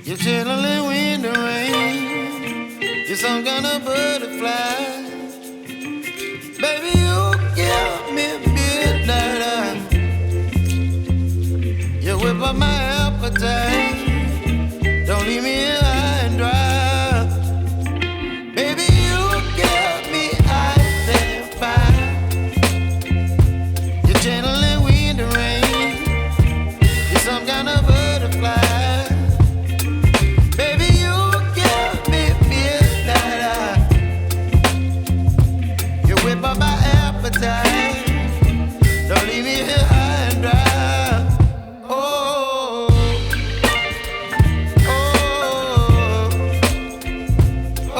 You're chilling in the rain. You're some kind of butterfly. Baby, you give me midnight. You whip up my appetite. Don't leave me here high and dry. Baby, you give me ice and fire. You're channeling wind and rain. You're some kind of butterfly. Baby, you give me midnight. You whip up my appetite. Don't leave me here high and dry. Oh, oh, oh, oh,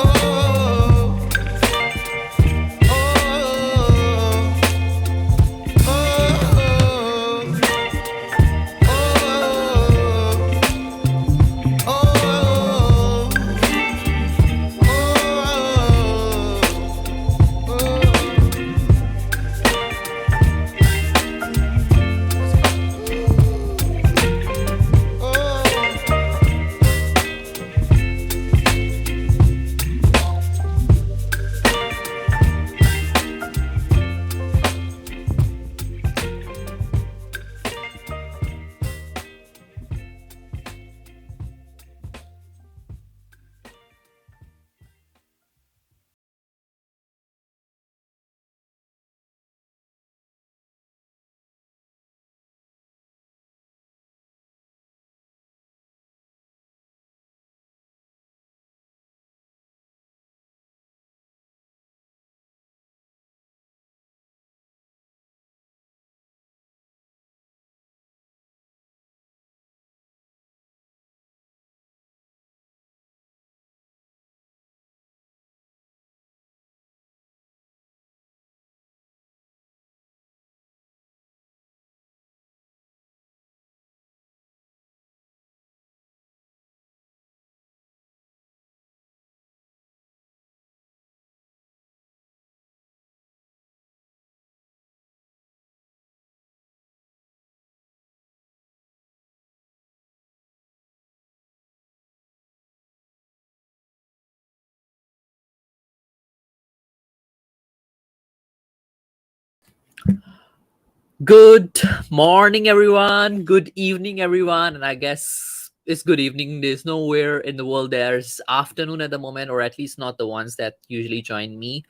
Good morning, everyone. Good evening, everyone. And I guess it's good evening. There's nowhere in the world there's afternoon at the moment, or at least not the ones that usually join me.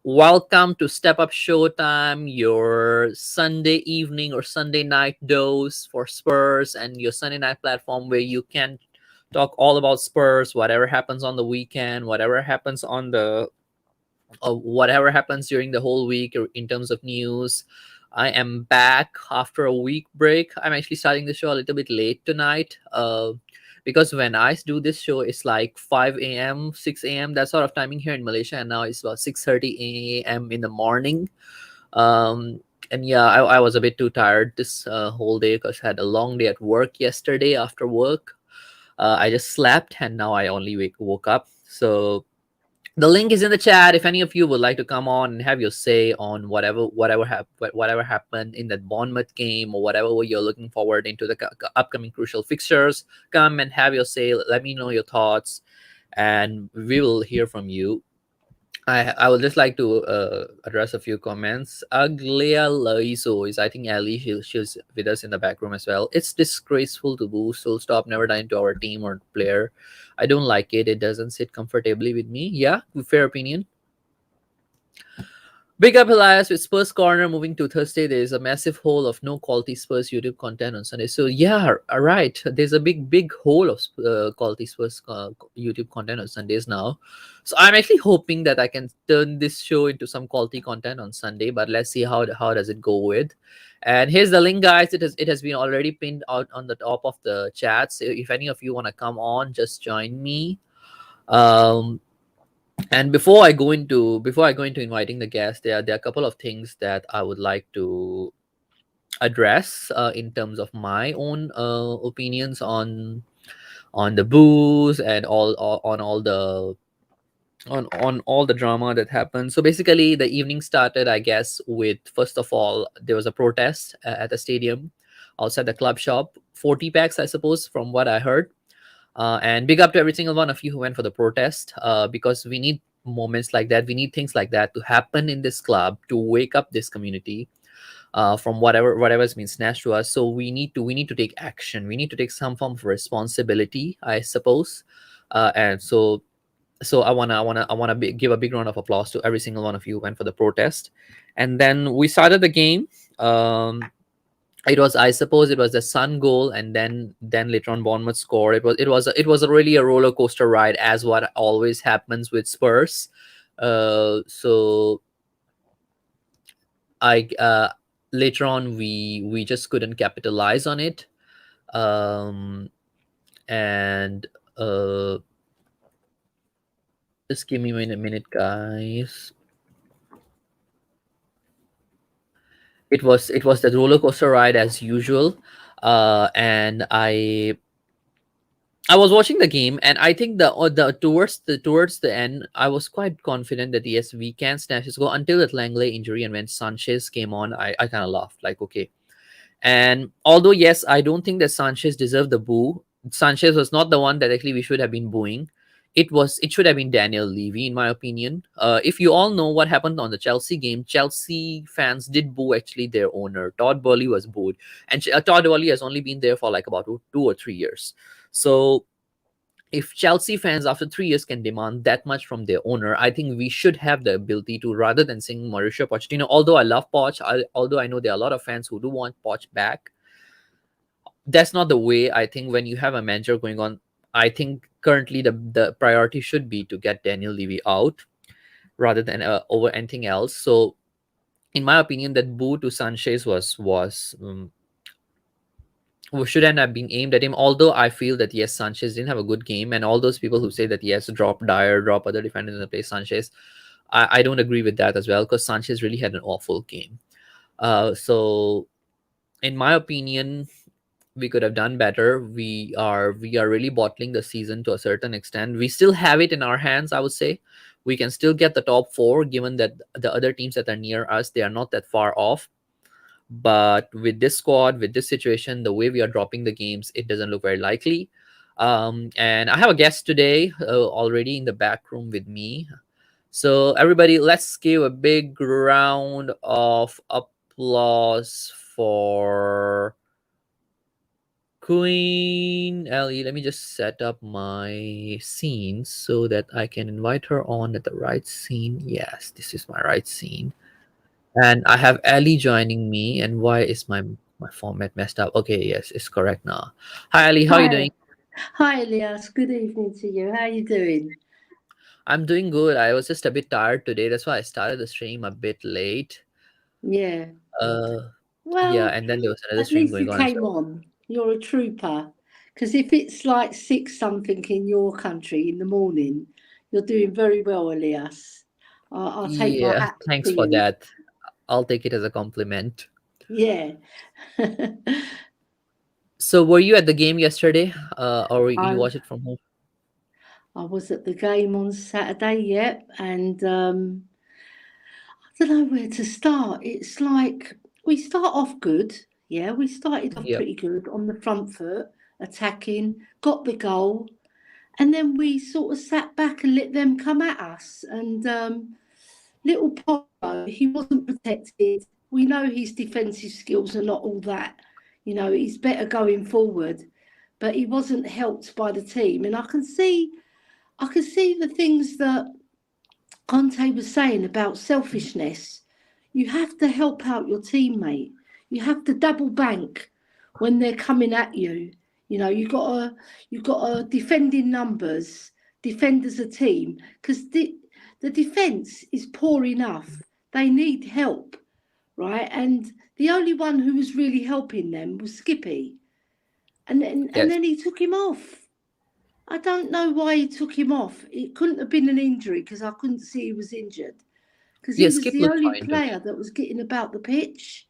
Welcome to Step Up Showtime, your Sunday evening or Sunday night dose for Spurs, and your Sunday night platform where you can talk all about Spurs, whatever happens on the weekend, whatever happens during the whole week or in terms of news. I am back after a week break. I'm actually starting the show a little bit late tonight. Because when I do this show, it's like 5 a.m., 6 a.m., that sort of timing here in Malaysia, and now it's about 6:30 a.m. in the morning. And yeah, I was a bit too tired this whole day because I had a long day at work yesterday after work. I just slept and now I only woke up. So the link is in the chat. If any of you would like to come on and have your say on whatever happened in that Bournemouth game or whatever you're looking forward into the upcoming crucial fixtures, come and have your say. Let me know your thoughts, and we will hear from you. I would just like to address a few comments. Aglia Laiso is, I think, Ali. She's with us in the back room as well. It's disgraceful to boost full stop, never done to our team or player. I don't like it. It doesn't sit comfortably with me. Yeah, fair opinion. Big up Elias with Spurs Corner moving to Thursday. There's a massive hole of no quality Spurs YouTube content on Sunday. So yeah, right. There's a big hole of quality Spurs YouTube content on Sundays now. So I'm actually hoping that I can turn this show into some quality content on Sunday. But let's see how does it go with. And here's the link, guys. It has been already pinned out on the top of the chat. So if any of you want to come on, just join me. And before I go into inviting the guests, there are a couple of things that I would like to address in terms of my own opinions on the booze and on all the drama that happened. So basically, the evening started, I guess, with, first of all, there was a protest at the stadium outside the club shop, 40 packs, I suppose, from what I heard. And big up to every single one of you who went for the protest, because we need moments like that. We need things like that to happen in this club to wake up this community from whatever has been snatched to us. So we need to take action. We need to take some form of responsibility, I suppose. And so give a big round of applause to every single one of you who went for the protest. And then we started the game. I suppose it was the Sun goal, and then later on Bournemouth scored. It was really a roller coaster ride, as what always happens with Spurs. So I later on we just couldn't capitalize on it. Um, and just give me a minute, guys. It was the roller coaster ride as usual. And I was watching the game, and I think the towards the end, I was quite confident that yes, we can snatch this goal until that Langley injury, and when Sanchez came on, I kind of laughed like, okay. And although yes, I don't think that Sanchez deserved the boo. Sanchez was not the one that actually we should have been booing. It should have been Daniel Levy, in my opinion. If you all know what happened on the Chelsea game, Chelsea fans did boo actually their owner. Todd Boehly was booed, and Todd Boehly has only been there for like about 2 or 3 years. So if Chelsea fans after 3 years can demand that much from their owner, I think we should have the ability to, rather than saying Mauricio Pochettino. Although I love Poch, although I know there are a lot of fans who do want Poch back, that's not the way. I think when you have a manager going on, I think currently the priority should be to get Daniel Levy out rather than over anything else. So, in my opinion, that boo to Sanchez shouldn't have been aimed at him. Although I feel that yes, Sanchez didn't have a good game, and all those people who say that yes, drop Dyer, drop other defenders and play Sanchez, I don't agree with that as well, because Sanchez really had an awful game. So in my opinion, we could have done better. We are really bottling the season to a certain extent. We still have it in our hands, I would say. We can still get the top four, given that the other teams that are near us, they are not that far off. But with this squad, with this situation, the way we are dropping the games, it doesn't look very likely. And I have a guest today already in the back room with me. So everybody, let's give a big round of applause for Queen Ellie. Let me just set up my scene so that I can invite her on at the right scene. Yes, this is my right scene. And I have Ellie joining me. And why is my format messed up? Okay, yes, it's correct now. Hi Ellie, how are you doing? Hi, hi, Elias. Good evening to you. How are you doing? I'm doing good. I was just a bit tired today. That's why I started the stream a bit late. Yeah. Uh, yeah, Well, and then there was another at stream least going you on as came well. on. You're a trooper. Because if it's like six something in your country in the morning, you're doing very well, Elias. I'll take my Yeah, hat off to thanks for you. that. I'll take it as a compliment. Yeah. So, were you at the game yesterday, or you I watched it from home? I was at the game on Saturday, yep, and I don't know where to start. It's like we start off good. Yeah, we started off Yep. pretty good on the front foot, attacking, got the goal, and then we sort of sat back and let them come at us. And little Pogba, he wasn't protected. We know his defensive skills are not all that. You know, he's better going forward, but he wasn't helped by the team. And I can see the things that Conte was saying about selfishness. You have to help out your teammate. You have to double bank when they're coming at you. You know, you got to defend in numbers, defend as a team, because the defence is poor enough. They need help, right? And the only one who was really helping them was Skippy, and Yes. then he took him off. I don't know why he took him off. It couldn't have been an injury because I couldn't see he was injured. Because he Yeah, was Skip the looked only fine to me. player that was getting about the pitch.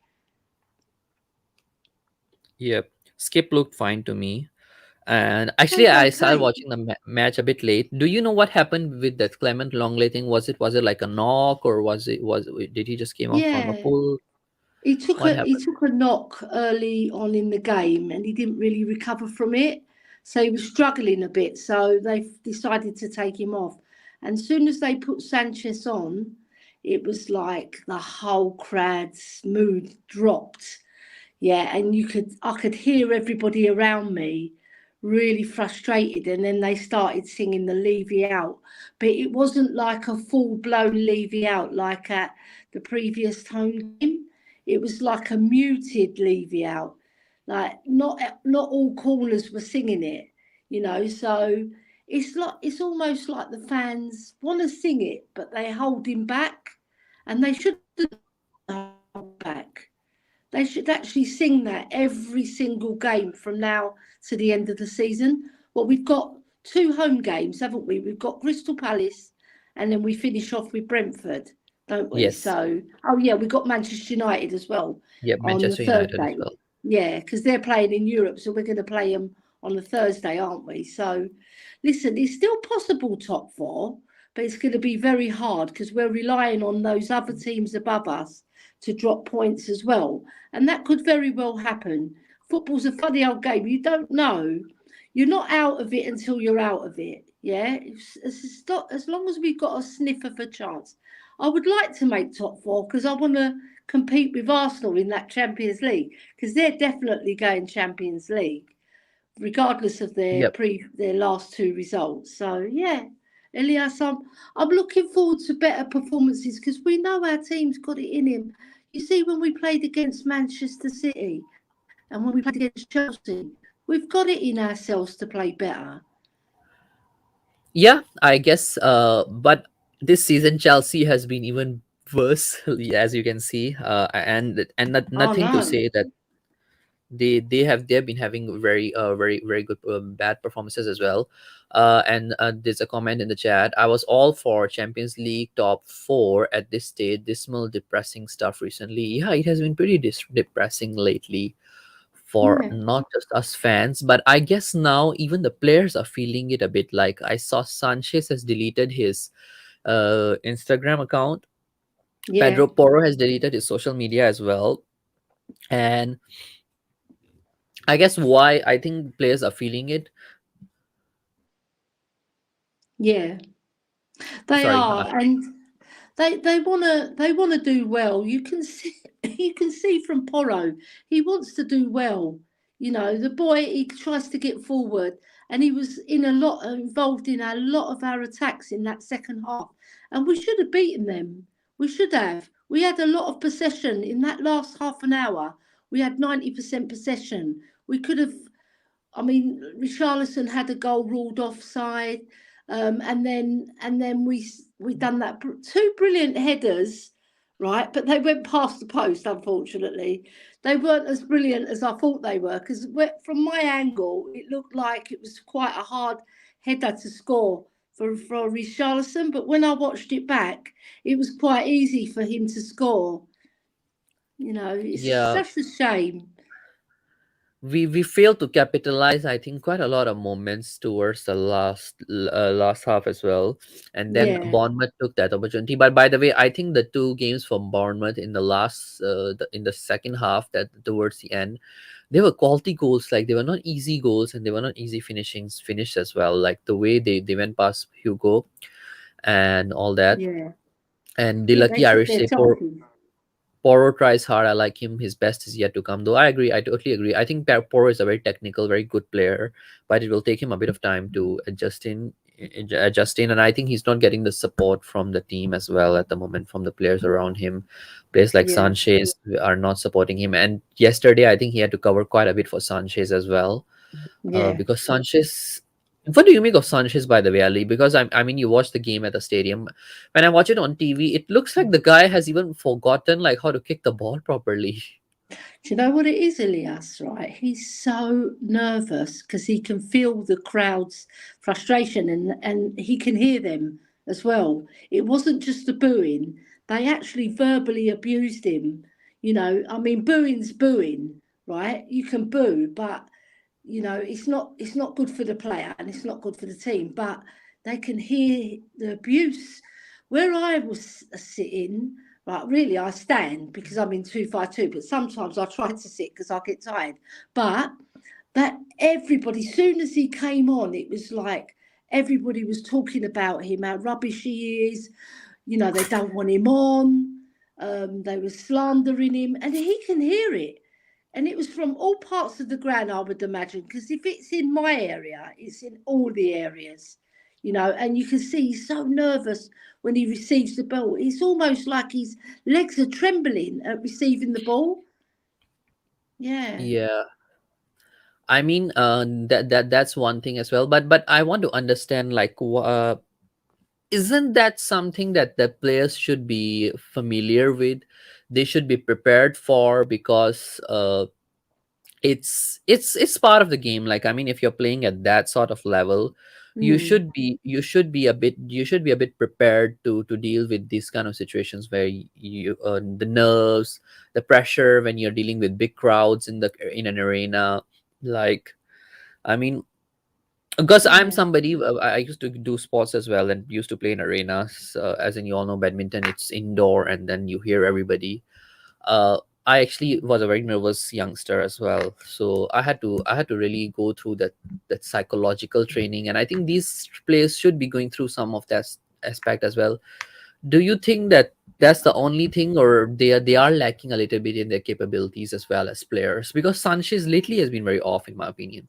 Yep, Skip looked fine to me. And He actually, was I started okay. watching the match a bit late. Do you know what happened with that Clement Longley thing? Was it like a knock, or did he just came off from a Yeah, pull? he took What a he happened? took a knock early on in the game, and he didn't really recover from it. So he was struggling a bit. So they decided to take him off. And as soon as they put Sanchez on, it was like the whole crowd's mood dropped. Yeah, and I could hear everybody around me really frustrated, and then they started singing the Levy Out, but it wasn't like a full-blown Levy Out like at the previous home game. It was like a muted Levy Out, like not all callers were singing it, so it's almost like the fans want to sing it, but they hold him back, and they should hold back. They should actually sing that every single game from now to the end of the season. Well, we've got 2 home games, haven't we? We've got Crystal Palace, and then we finish off with Brentford, don't we? Yes. So, we've got Manchester United as well on Manchester the United Thursday. as well. Yeah, because they're playing in Europe, so we're going to play them on the Thursday, aren't we? So, listen, it's still possible top 4, but it's going to be very hard because we're relying on those other teams above us to drop points as well. And that could very well happen. Football's a funny old game. You don't know. You're not out of it until you're out of it. Yeah? As long as we've got a sniff of a chance. I would like to make top 4 because I want to compete with Arsenal in that Champions League, because they're definitely going Champions League, regardless of their last 2 results. So, yeah. Elias, I'm looking forward to better performances because we know our team's got it in him. You see, when we played against Manchester City and when we played against Chelsea, we've got it in ourselves to play better. Yeah, I guess. But this season Chelsea has been even worse, as you can see. Nothing to say that they've been having very good bad performances as well. And there's a comment in the chat: I was all for Champions League top 4 at this stage. Dismal, depressing stuff recently. Yeah, it has been pretty depressing lately for not just us fans, but I guess now even the players are feeling it a bit. Like, I saw Sanchez has deleted his Instagram account. Pedro Porro has deleted his social media as well. And I guess why I think players are feeling it. Yeah, they Sorry. are, and they wanna do well. You can see from Porro, he wants to do well. The boy, he tries to get forward, and he was involved in a lot of our attacks in that second half, and we should have beaten them. We should have. We had a lot of possession in that last half an hour. We had 90% possession. We could have. I mean, Richarlison had a goal ruled offside, and then we done that 2 brilliant headers, right? But they went past the post. Unfortunately, they weren't as brilliant as I thought they were, because from my angle, it looked like it was quite a hard header to score for Richarlison. But when I watched it back, it was quite easy for him to score. It's such a shame. We failed to capitalize, I think, quite a lot of moments towards the last half as well, and then Bournemouth took that opportunity. But by the way, I think the 2 games from Bournemouth in the in the second half, that towards the end, they were quality goals. Like, they were not easy goals, and they were not easy finished as well. Like the way they went past Hugo and all that. And the lucky Irish say Porro tries hard. I like him. His best is yet to come, though. I agree. I totally agree. I think Porro is a very technical, very good player, but it will take him a bit of time to adjust in. And I think he's not getting the support from the team as well at the moment, from the players around him. Players like Sanchez are not supporting him. And yesterday, I think he had to cover quite a bit for Sanchez as well, because Sanchez. What do you make of Sanchez, by the way, Ali? Because I mean, you watch the game at the stadium. When I watch it on TV, it looks like the guy has even forgotten like how to kick the ball properly. Do you know what it is, Elias? Right, he's so nervous because he can feel the crowd's frustration, and he can hear them as well. It wasn't just the booing; they actually verbally abused him. I mean, booing's booing, right? You can boo, but it's not good for the player and it's not good for the team, but they can hear the abuse. Where I was sitting, right, really I stand because I'm in 252, but sometimes I try to sit because I get tired. But that everybody, soon as he came on, it was like everybody was talking about him, how rubbish he is. They don't want him on. They were slandering him, and he can hear it. And it was from all parts of the ground, I would imagine, because if it's in my area, it's in all the areas. And you can see he's so nervous when he receives the ball. It's almost like his legs are trembling at receiving the ball. Yeah. Yeah, I mean, that's one thing as well. But I want to understand, like, isn't that something that the players should be familiar with? They should be prepared for, because it's part of the game. Like, I mean, if you're playing at that sort of level, Mm. you should be a bit prepared to deal with these kind of situations where you the nerves, the pressure when you're dealing with big crowds in an arena. Like, I mean, because I'm Yeah. somebody, I used to do sports as well and used to play in arenas. As in, you all know, badminton, it's indoor, and then you hear everybody. uh I actually was a very nervous youngster as well, so I had to really go through that psychological training, and I think these players should be going through some of that aspect as well. Do you think that that's the only thing, or they are lacking a little bit in their capabilities as well as players? Because Sanchez lately has been very off, in my opinion.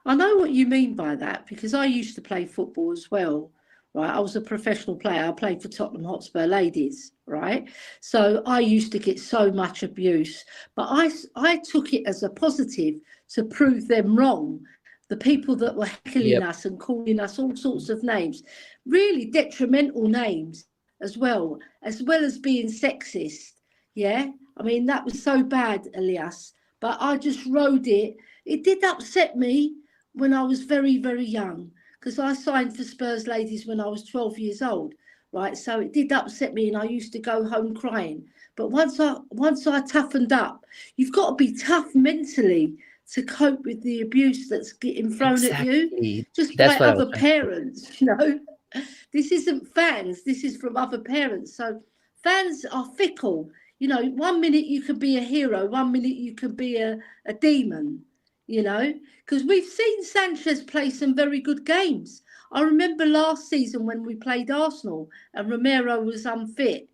I know what you mean by that because I used to play football as well, right? I was a professional player. I played for Tottenham Hotspur Ladies, right? So I used to get so much abuse, but I took it as a positive to prove them wrong. The people that were heckling Yep. us and calling us all sorts of names, really detrimental names as well as being sexist. Yeah, I mean that was so bad, Elias. But I just rode it. It did upset me when I was very, very young, because I signed for Spurs Ladies when I was 12 years old, right? So it did upset me, and I used to go home crying. But once I toughened up, you've got to be tough mentally to cope with the abuse that's getting thrown at you Exactly. just by That's what I was other trying to say. parents. This isn't fans, this is from other parents. So fans are fickle. 1 minute you could be a hero, 1 minute you could be a demon, you know, because we've seen Sanchez play some very good games. I remember last season when we played Arsenal and Romero was unfit,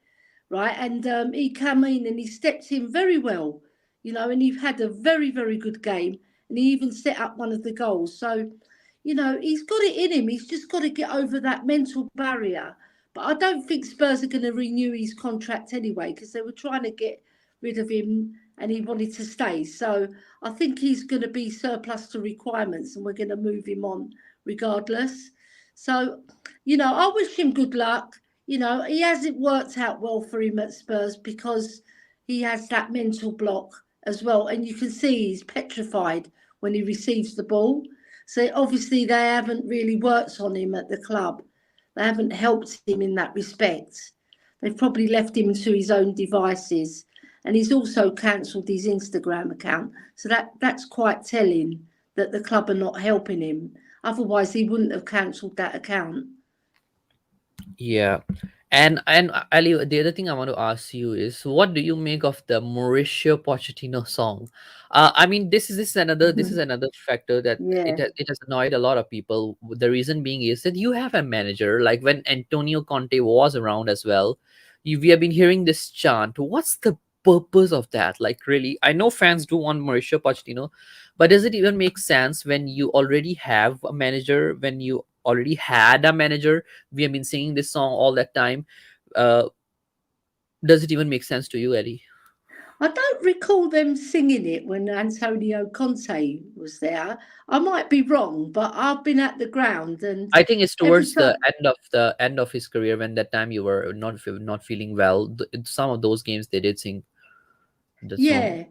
right? And he came in and he stepped in very well, and he had a very, very good game. And he even set up one of the goals. So, he's got it in him. He's just got to get over that mental barrier. But I don't think Spurs are going to renew his contract anyway because they were trying to get rid of him and he wanted to stay. So I think he's going to be surplus to requirements and we're going to move him on regardless. So, I wish him good luck. He hasn't worked out well for him at Spurs because he has that mental block as well. And you can see he's petrified when he receives the ball. So obviously they haven't really worked on him at the club. They haven't helped him in that respect. They've probably left him to his own devices. And he's also cancelled his Instagram account. So that's quite telling that the club are not helping him. Otherwise, he wouldn't have cancelled that account. Yeah. And Ali, the other thing I want to ask you is, what do you make of the Mauricio Pochettino song? I mean, this is another factor that Yeah. it has annoyed a lot of people. The reason being is that you have a manager, like when Antonio Conte was around as well. We have been hearing this chant. What's the purpose of that? Like, really, I know fans do want Mauricio Pochettino, but does it even make sense when you already have a manager? When you already had a manager, we have been singing this song all that time. uh does it even make sense to you, Eddie? I don't recall them singing it when Antonio Conte was there. I might be wrong, but I've been at the ground and I think it's every towards the time. end of his career, when that time you were not feeling well. Some of those games they did sing the song. Yeah,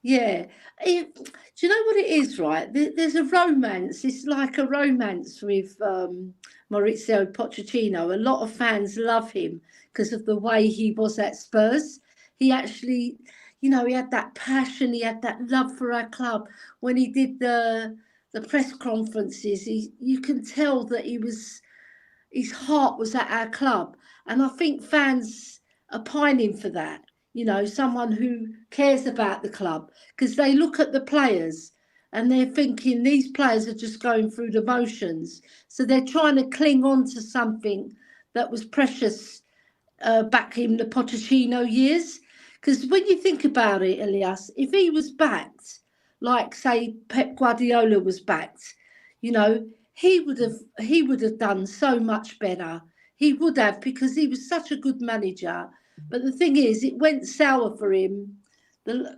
yeah. Do you know what it is, right? There's a romance. It's like a romance with Maurizio Pochettino. A lot of fans love him because of the way he was at Spurs. He actually, he had that passion. He had that love for our club. When he did the press conferences, you can tell that his heart was at our club, and I think fans are pining for that. someone who cares about the club, because they look at the players and they're thinking these players are just going through the motions. So they're trying to cling on to something that was precious back in the Pochettino years. Because when you think about it, Elias, if he was backed, like say Pep Guardiola was backed, you know, he would have done so much better. He would have, because he was such a good manager. But the thing is, it went sour for him.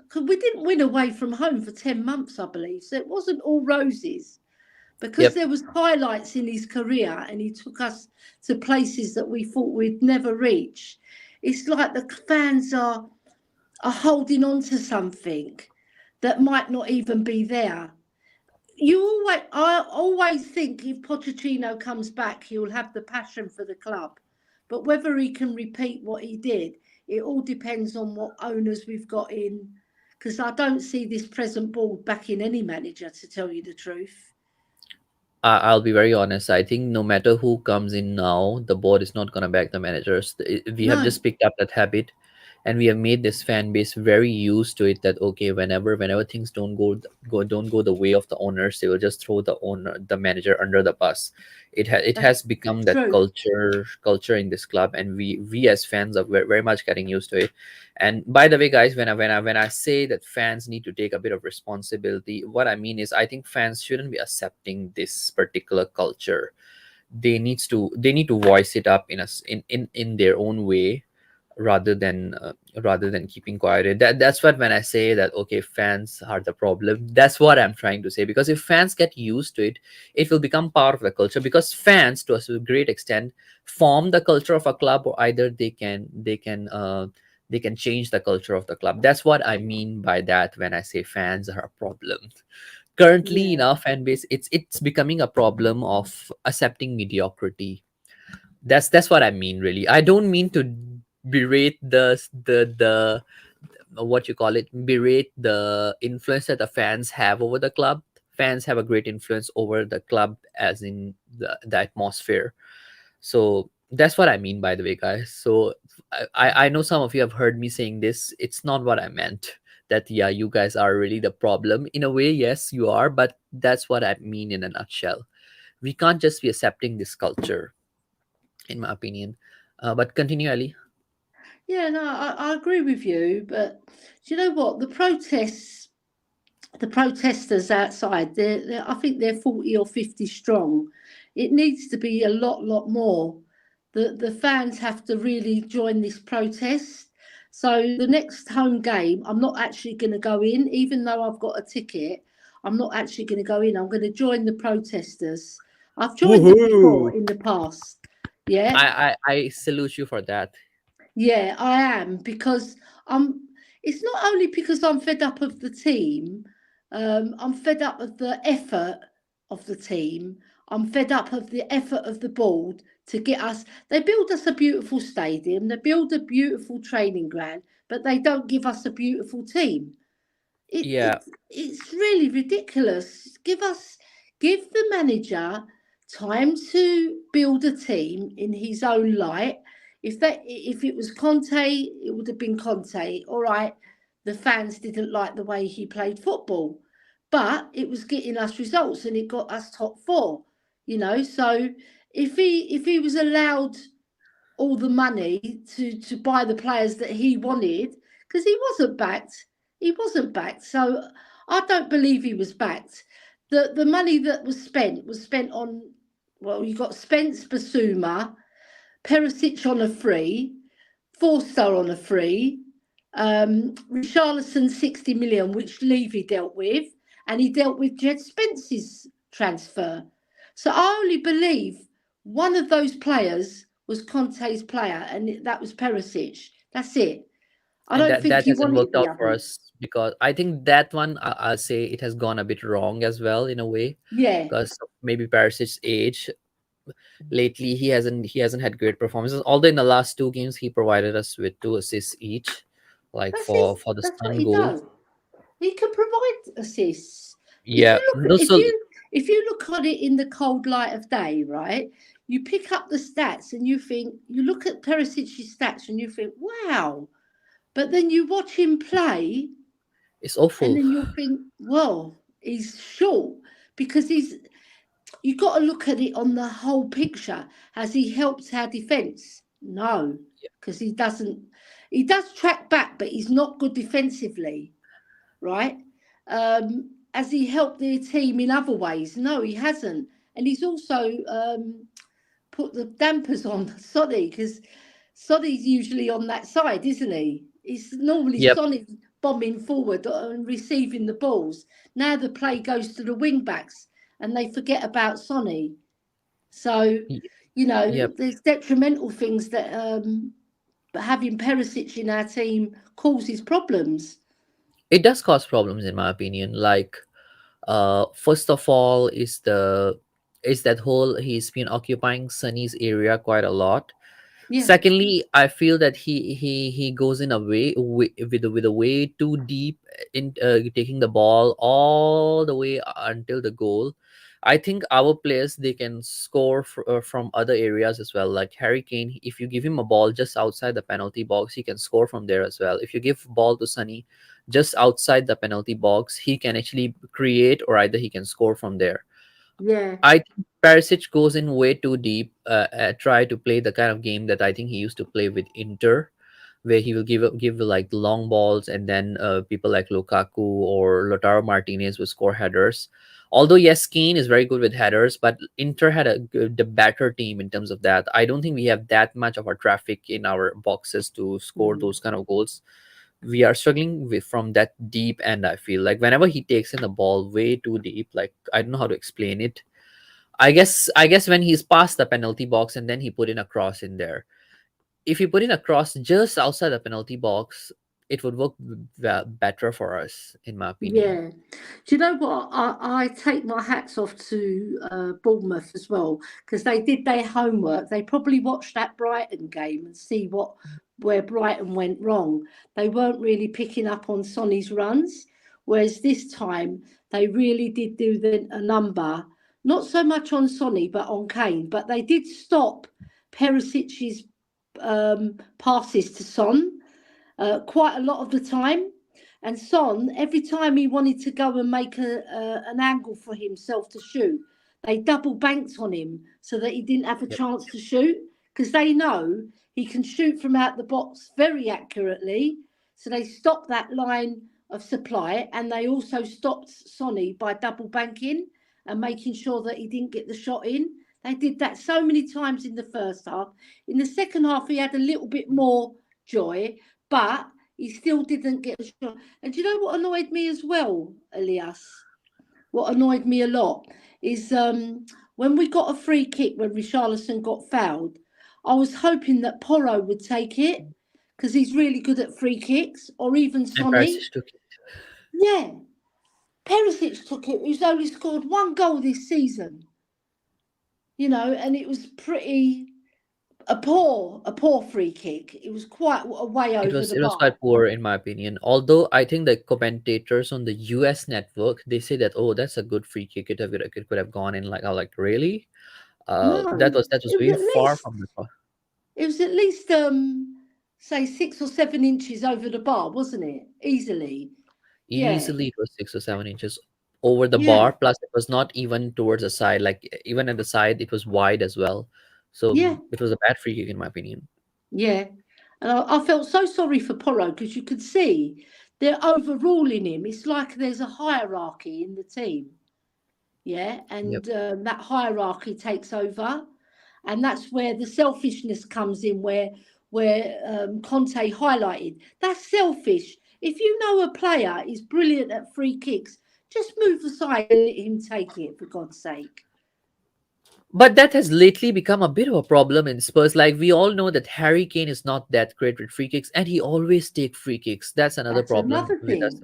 Cause we didn't win away from home for 10 months, I believe. So it wasn't all roses, because Yep. there was highlights in his career and he took us to places that we thought we'd never reach. It's like the fans are holding on to something that might not even be there. I always think if Pochettino comes back, he'll have the passion for the club. But whether he can repeat what he did, it all depends on what owners we've got in. Because I don't see this present board backing any manager, to tell you the truth. I'll be very honest. I think no matter who comes in now, the board is not going to back the managers. We have No, just picked up that habit, and we have made this fan base very used to it. That okay, whenever things don't go the way of the owners, they will just throw the manager under the bus. It that's has become that true. culture in this club, and we as fans are very much getting used to it. And by the way, guys, when I say that fans need to take a bit of responsibility, what I mean is I think fans shouldn't be accepting this particular culture. They need to voice it up in their own way, rather than keeping quiet. That's what, when I say that okay, fans are the problem, that's what I'm trying to say. Because if fans get used to it, it will become part of the culture. Because fans, to a great extent, form the culture of a club, or either they can change the culture of the club. That's what I mean by that when I say fans are a problem. Currently in Yeah. our fan base, it's becoming a problem of accepting mediocrity. That's what I mean, really. I don't mean to berate the what you call it, berate the influence that the fans have over the club. Fans have a great influence over the club, as in the atmosphere. So that's what I mean, by the way, guys. So I know some of you have heard me saying this. It's not what I meant. That yeah, you guys are really the problem. In a way, yes, you are, but that's what I mean in a nutshell. We can't just be accepting this culture, in my opinion. But continue, Ali. Yeah, no, I agree with you. But do you know what? The protesters outside, I think they're 40 or 50 strong. It needs to be a lot more. The fans have to really join this protest. So the next home game, I'm not actually going to go in, even though I've got a ticket. I'm not actually going to go in. I'm going to join the protesters. I've joined them before Woohoo! in the past. Yeah, I salute you for that. yeah, I am, because I'm. It's not only because I'm fed up of the team. I'm fed up of the effort of the team. I'm fed up of the effort of the board to get us. They build us a beautiful stadium. They build a beautiful training ground, but they don't give us a beautiful team. It, Yeah, it it's really ridiculous. Give the manager time to build a team in his own light. If it was Conte, it would have been Conte. All right, the fans didn't like the way he played football, but it was getting us results and it got us top four. So if he was allowed all the money to buy the players that he wanted, because he wasn't backed. So I don't believe he was backed. The money that was spent on, well, you got Spence Basuma, Perisic on a free, Forster on a free, Richarlison 60 million, which Levy dealt with, and he dealt with Jed Spence's transfer. So I only believe one of those players was Conte's player, and that was Perisic. That's it. I and don't that think he hasn't wanted worked the out for others. us, because I think that one, I'll say it has gone a bit wrong as well, in a way. Yeah, Because maybe Perisic's age, lately he hasn't had great performances. Although in the last two games he provided us with two assists each, like that's his. for the That's what Sun he goal. does. He can provide assists. If Yeah, you look, no, if so you if you look at it in the cold light of day, right? You pick up the stats and you look at Perisic's stats and you think, wow. But then you watch him play, It's and awful. then you'll think, well, he's short because he's. You've got to look at it on the whole picture. Has he helped our defence? No, because he doesn't. He does track back, but he's not good defensively, right? Has he helped their team in other ways? No, he hasn't. And he's also put the dampers on Sonny because Sonny's usually on that side, isn't he? It's normally Yep. Sonny bombing forward and receiving the balls. Now the play goes to the wing backs and they forget about Sonny. So, y- you know, Yep. there's detrimental things that having Perisic in our team causes problems. It does cause problems, in my opinion. Like, first of all, is that whole he's been occupying Sunny's area quite a lot. Yeah, Secondly, I feel that he goes in a with a way too deep in taking the ball all the way until the goal. I think our players, they can score from other areas as well. Like Harry Kane, if you give him a ball just outside the penalty box, he can score from there as well. If you give ball to Sunny just outside the penalty box, he can actually create, or either he can score from there. yeah, I think Perisic goes in way too deep. Try to play the kind of game that I think he used to play with Inter, where he will give like the long balls, and then people like Lukaku or Lautaro Martinez will score headers. Although yes, Kane is very good with headers, but Inter had the better team in terms of that. I don't think we have that much of our traffic in our boxes to score mm, those kind of goals. We are struggling with from that deep end. I feel like whenever he takes in the ball way too deep, like I don't know how to explain it. I guess when he's past the penalty box and then he put in a cross in there. If he put in a cross just outside the penalty box, it would work better for us, in my opinion. yeah. Do you know what? I take my hats off to Bournemouth as well because they did their homework. They probably watched that Brighton game and see where Brighton went wrong. They weren't really picking up on Sonny's runs, whereas this time they really did do a number, not so much on Sonny but on Kane. But they did stop Perisic's passes to Son quite a lot of the time. And Son, every time he wanted to go and make an angle for himself to shoot, they double banked on him so that he didn't have a Yep. chance to shoot because they know he can shoot from out the box very accurately. So they stopped that line of supply and they also stopped Sonny by double banking and making sure that he didn't get the shot in. They did that so many times in the first half. In the second half, he had a little bit more joy, but he still didn't get a shot. And do you know what annoyed me as well, Elias? What annoyed me a lot is when we got a free kick when Richarlison got fouled, I was hoping that Porro would take it because he's really good at free kicks, or even And Sonny. Perisic took it. Yeah, Perisic took it, who's only scored one goal this season, and it was pretty a poor free kick. It was quite a way It over was the it was bar. quite poor, in my opinion. Although I think the commentators on the US network, they say that, oh, that's a good free kick. It could have gone in. Like, I like, really. That No, was it was way at far least from the. It was at least say 6 or 7 inches over the bar, wasn't it? Easily. Yeah. Easily, it was 6 or 7 inches over the Yeah. bar. Plus, it was not even towards the side. Like, even at the side, it was wide as well. So Yeah. it was a bad free kick, in my opinion. Yeah. And I felt so sorry for Porro because you could see they're overruling him. It's like there's a hierarchy in the team. Yeah. Yep. And that hierarchy takes over. And that's where the selfishness comes in, where Conte highlighted. That's selfish. If you know a player is brilliant at free kicks, just move aside and let him take it, for God's sake. But that has lately become a bit of a problem in Spurs. Like, we all know that Harry Kane is not that great with free kicks, and he always take free kicks. That's another That's problem another with us. thing.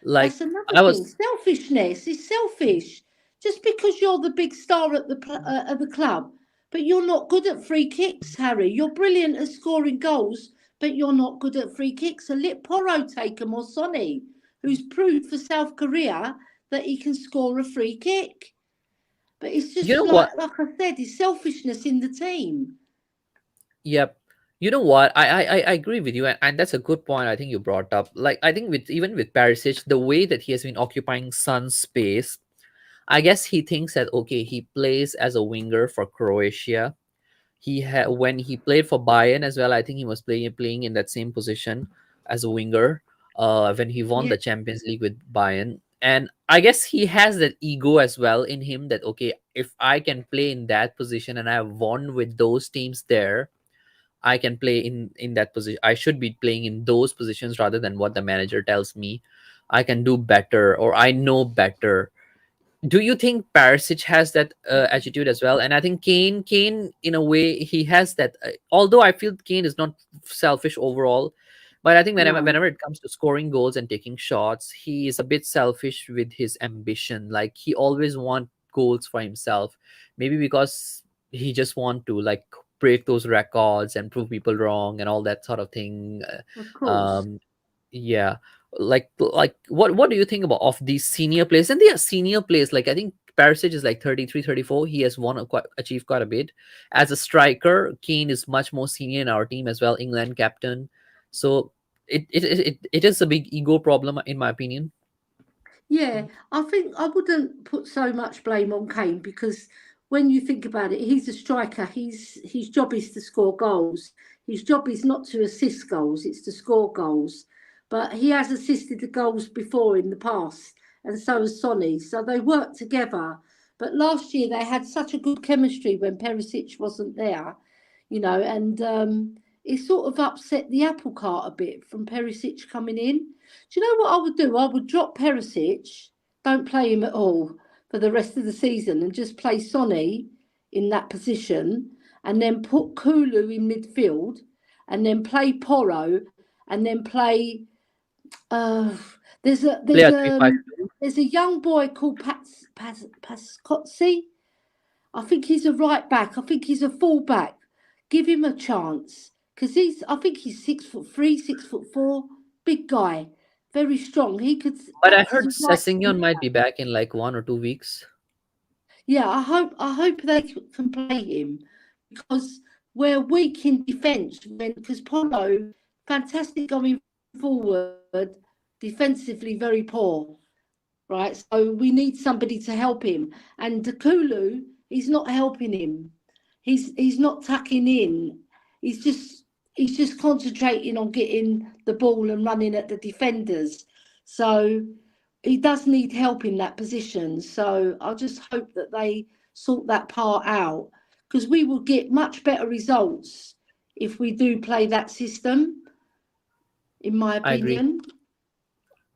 Like, That's another I thing. was, Selfishness is selfish. Just because you're the big star at the club, but you're not good at free kicks, Harry. You're brilliant at scoring goals, but you're not good at free kicks. So let Porro take them, or Sonny, who's proved for South Korea that he can score a free kick. But it's you just know what? like I said, it's selfishness in the team. Yep. You know what? I agree with you, and that's a good point. I think you brought up. Like I think with even with Perisic, the way that he has been occupying Son's space, I guess he thinks that okay, he plays as a winger for Croatia. When he played for Bayern as well, I think he was playing in that same position as a winger. When he won Yeah, the Champions League with Bayern, and I guess he has that ego as well in him that okay, if I can play in that position and I won with those teams there, I can play in that position. I should be playing in those positions rather than what the manager tells me. I can do better or I know better. Do you think Perisic has that attitude as well? And I think Kane, in a way, he has that. Although I feel Kane is not selfish overall, but I think no, whenever it comes to scoring goals and taking shots, he is a bit selfish with his ambition. Like he always want goals for himself, maybe because he just want to like break those records and prove people wrong and all that sort of thing. of course. Um, yeah, like what do you think about of these senior players? And they are senior players. Like I think Perisic is like 33, 34. He has achieved quite a bit as a striker. Kane is much more senior in our team as well, England captain. So it is a big ego problem in my opinion. Yeah, I think I wouldn't put so much blame on Kane because when you think about it, he's a striker. His job is to score goals. His job is not to assist goals; it's to score goals. But he has assisted the goals before in the past, and so has Sonny. So they work together. But last year they had such a good chemistry when Perisic wasn't there, and it sort of upset the apple cart a bit from Perisic coming in. Do you know what I would do? I would drop Perisic, don't play him at all for the rest of the season, and just play Sonny in that position, and then put Kulu in midfield, and then play Porro, and then play. Uh, there's a Play there's a a 3-5-2. there's a young boy called Pascozzi. I think he's a right back. I think he's a full back. Give him a chance because I think he's 6'3", 6'4", big guy, very strong. He could But I act as heard a right. Sessegnon might be back in like 1 or 2 weeks. Yeah, I hope they can play him because we're weak in defence. Because Polo, fantastic going forward, defensively very poor. Right, so we need somebody to help him. And Kulu, he's not helping him. He's not tucking in. He's just concentrating on getting the ball and running at the defenders. So he does need help in that position. So I just hope that they sort that part out because we will get much better results if we do play that system, in my I agree. opinion.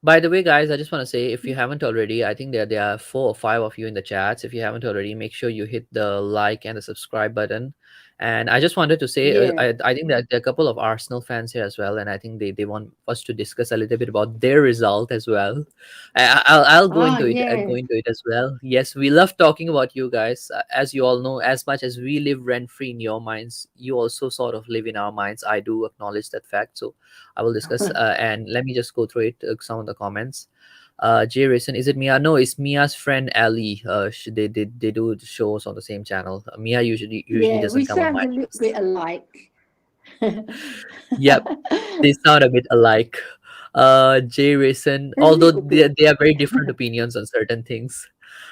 By the way, guys, I just want to say if you haven't already, I think there are 4 or 5 of you in the chats. If you haven't already, make sure you hit the like and the subscribe button. And I just wanted to say, Yeah. I think that there are a couple of Arsenal fans here as well, and I think they want us to discuss a little bit about their result as well. I'll go Ah, into it. I'll yeah. go into it as well. Yes, we love talking about you guys. As you all know, as much as we live rent free in your minds, you also sort of live in our minds. I do acknowledge that fact. So I will discuss. And let me just go through it. Some of the comments. Jay Rayson, is it Mia? No, it's Mia's friend Ali. They do shows on the same channel. Mia usually Yeah, we doesn't come on my sound a little list. bit alike. Yep, they sound a bit alike. Jay Rayson, A although little bit. they are very different opinions on certain things.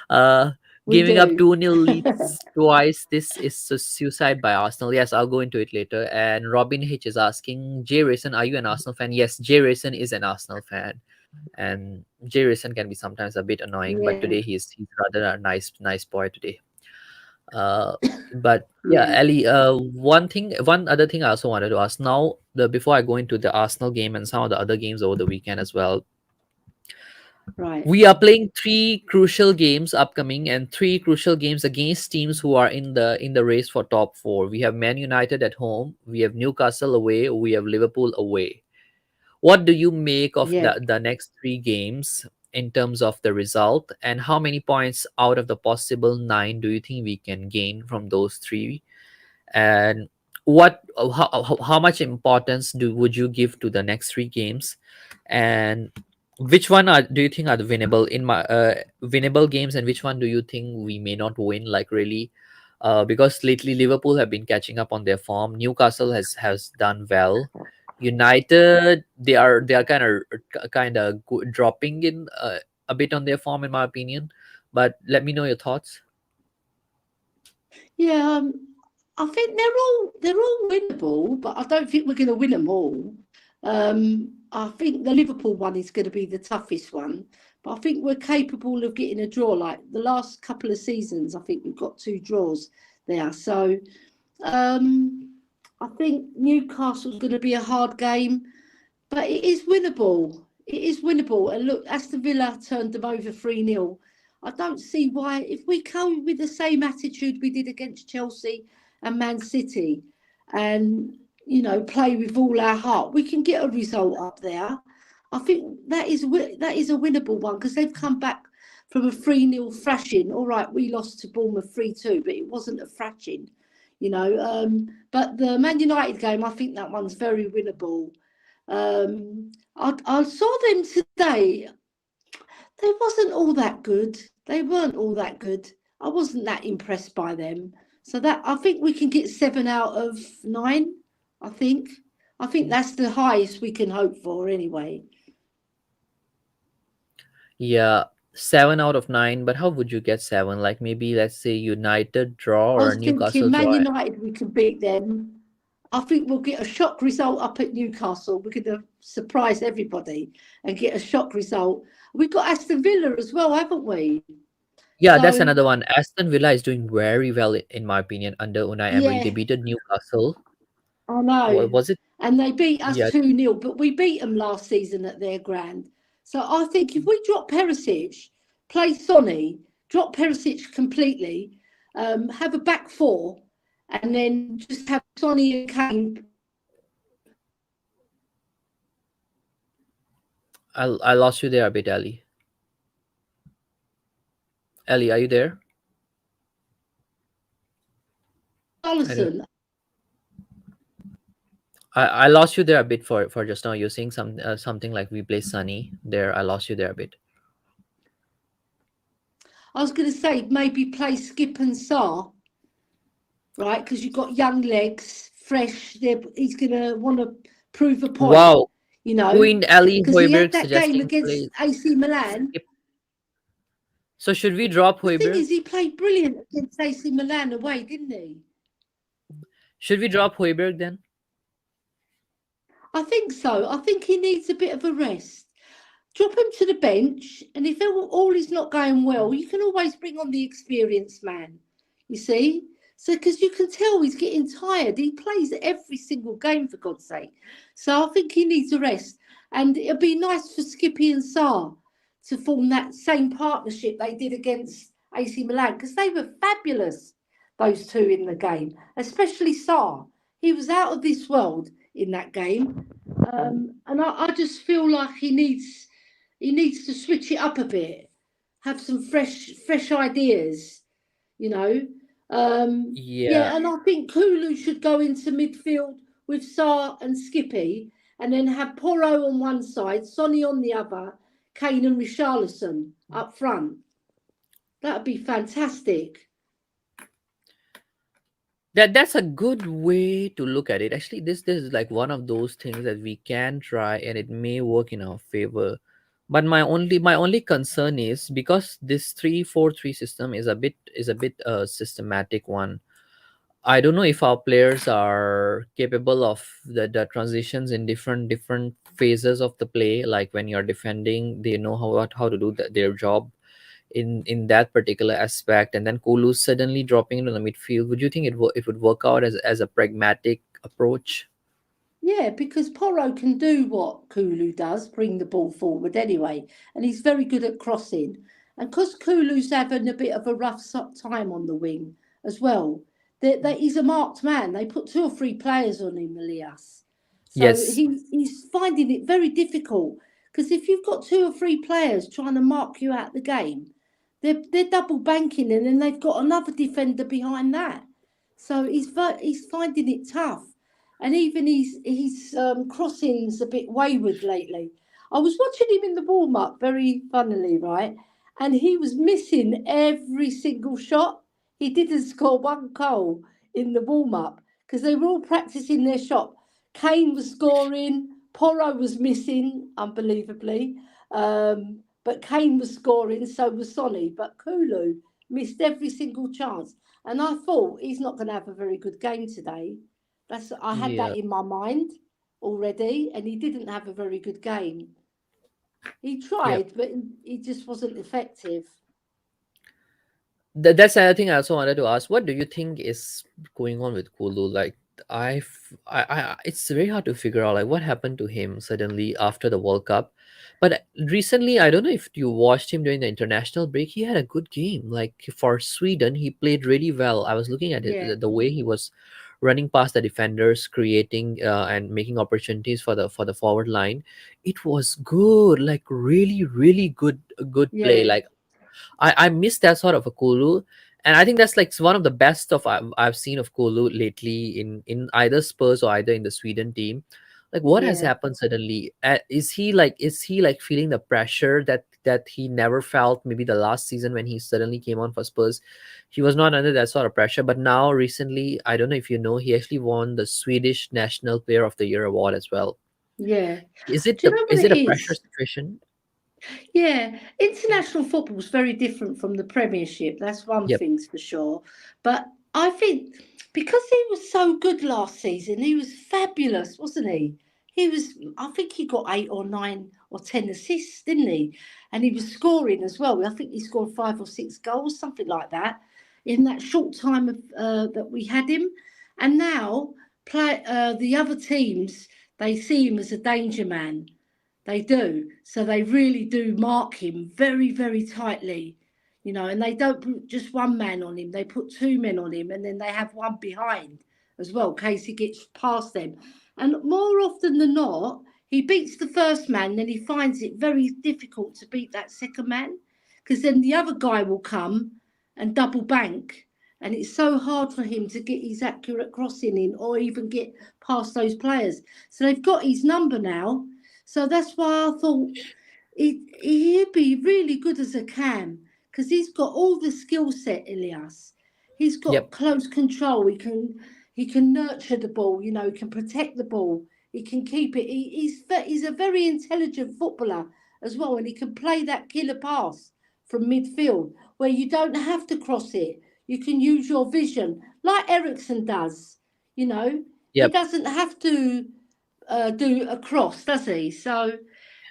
Uh, We Giving up do. 2-0 leads twice. This is a suicide by Arsenal. Yes, I'll go into it later. And Robin H is asking, Jay Rayson, are you an Arsenal fan? Yes, Jay Rayson is an Arsenal fan. And Jay Rayson can be sometimes a bit annoying, but Yeah, today he's rather a nice boy today. Uh, but yeah, yeah, Ali. One other thing I also wanted to ask now. The Before I go into the Arsenal game and some of the other games over the weekend as well, right. we are playing three crucial games upcoming and three crucial games against teams who are in the race for top four. We have Man United at home, we have Newcastle away, we have Liverpool away. What do you make of Yeah, the next three games in terms of the result, and how many points out of the possible nine do you think we can gain from those three? And how much importance would you give to the next three games, and which one do you think are the winnable games, and which one do you think we may not win, like really? because lately Liverpool have been catching up on their form. Newcastle has done well. United, they are kind of dropping in a bit on their form, in my opinion. But let me know your thoughts. Yeah, I think they're all winnable, but I don't think we're going to win them all. I think the Liverpool one is going to be the toughest one, but I think we're capable of getting a draw. Like the last couple of seasons, I think we've got 2 draws there. So I think Newcastle's going to be a hard game, but it is winnable. It is winnable. And look, Aston Villa turned them over 3-0. I don't see why, if we come with the same attitude we did against Chelsea and Man City and, play with all our heart, we can get a result up there. I think that is a winnable one because they've come back from a 3-0 thrashing. All right, we lost to Bournemouth 3-2, but it wasn't a thrashing, But the Man United game, I think that one's very winnable. I saw them today. They wasn't all that good. They weren't all that good. I wasn't that impressed by them. So that I think we can get 7 out of 9. I think. I think that's the highest we can hope for anyway. Yeah, 7 out of 9. But how would you get 7? Like maybe let's say United draw I or a was Newcastle thinking Man draw. United, we can beat them. I think we'll get a shock result up at Newcastle. We're going to surprise everybody and get a shock result. We've got Aston Villa as well, haven't we? Yeah, that's So, another one. Aston Villa is doing very well, in my opinion, under Unai Emery. They yeah, beat Newcastle. I know. Was it? And they beat us Yeah. 2-0, but we beat them last season at their ground. So I think if we drop Perisic, play Sonny, drop Perisic completely, have a back four, and then just have Sonny and Kane. I lost you there a bit, Ali. Ali, are you there? I don't. Allison. I lost you there a bit for just now. You're saying something like we play Sunny. There, I lost you there a bit. I was going to say maybe play Skip and Sar, right? Because you've got young legs, fresh. He's going to want to prove a point, Wow, Queen Ali because he had Hoiberg that game suggesting against play. AC Milan. So should we drop The thing Hoiberg? is, he played brilliant against AC Milan away, didn't he? Should we drop Hoiberg then? I think so. I think he needs a bit of a rest. Drop him to the bench, and if all is not going well, you can always bring on the experienced man. You see? So, because you can tell he's getting tired. He plays every single game, for God's sake. So, I think he needs a rest. And it'd be nice for Skippy and Sarr to form that same partnership they did against AC Milan, because they were fabulous, those two in the game, especially Sarr. He was out of this world in that game. And I just feel like he needs to switch it up a bit, have some fresh ideas, you know. Yeah, Yeah, and I think Kulu should go into midfield with Sarr and Skippy, and then have Porro on one side, Sonny on the other, Kane and Richarlison up front. That would be fantastic. that's a good way to look at it. Actually, this is like one of those things that we can try, and it may work in our favor. But my only concern is because this 3-4-3 system is a bit systematic one. I don't know if our players are capable of the transitions in different phases of the play. Like when you're defending, they know how to do their job in that particular aspect. And then Kulu suddenly dropping into the midfield. Would you think it would work out as a pragmatic approach? Yeah, because Porro can do what Kulu does, bring the ball forward anyway, and he's very good at crossing. And because Kulu's having a bit of a rough time on the wing as well, he's a marked man. They put 2 or 3 players on him, Elias. So Yes. he's finding it very difficult, because if you've got 2 or 3 players trying to mark you out the game, they're double banking, and then they've got another defender behind that. So he's finding it tough. And even his crossings a bit wayward lately. I was watching him in the warm up, very funnily, right? And he was missing every single shot. he didn't score one goal in the warm-up because they were all practicing their shot. Kane was scoring, Porro was missing, unbelievably. But Kane was scoring, so was Sonny. But Kulu missed every single chance. And I thought he's not going to have a very good game today. I had Yeah. that in my mind already, and he didn't have a very good game. He Yep. tried, but he just wasn't effective. That's another thing I also wanted to ask. What do you think is going on with Kulu? Like, it's very hard to figure out like what happened to him suddenly after the World Cup. But recently, I don't know if you watched him during the international break. He had a good game. Like for Sweden, he played really well. I was looking at it, Yeah, the way he was running past the defenders, creating and making opportunities for the forward line. It was good, like really, really good play. yeah, Like I miss that sort of a Kulu, and I think that's like one of the best of I've seen of Kulu lately in either Spurs or either in the Sweden team. Like what has yeah, happened suddenly? Is he like feeling the pressure that he never felt maybe the last season when he suddenly came on for Spurs? He was not under that sort of pressure, but now recently, I don't know if you know, he actually won the Swedish National Player of the Year award as well. yeah. Is it Do you the know what is it it a pressure is? situation? Yeah, international football is very different from the Premiership. That's one Yep. thing's for sure. But I think because he was so good last season, he was fabulous, wasn't he? He was. I think he got 8 or 9 or 10 assists, didn't he? And he was scoring as well. I think he scored 5 or 6 goals, something like that, in that short time that we had him. And now, the other teams, they see him as a danger man. They do. So they really do mark him very, very tightly, and they don't put just one man on him. They put 2 men on him, and then they have one behind as well, in case he gets past them. And more often than not, he beats the first man, then he finds it very difficult to beat that second man, because then the other guy will come and double bank. And it's so hard for him to get his accurate crossing in or even get past those players. So they've got his number now, so that's why I thought he'd be really good as a cam, because he's got all the skill set, Elias. He's got Yep. close control. He can nurture the ball. He can protect the ball. He can keep it. He's a very intelligent footballer as well, and he can play that killer pass from midfield where you don't have to cross it. You can use your vision like Ericsson does. He Yep. doesn't have to do a cross, does he? So,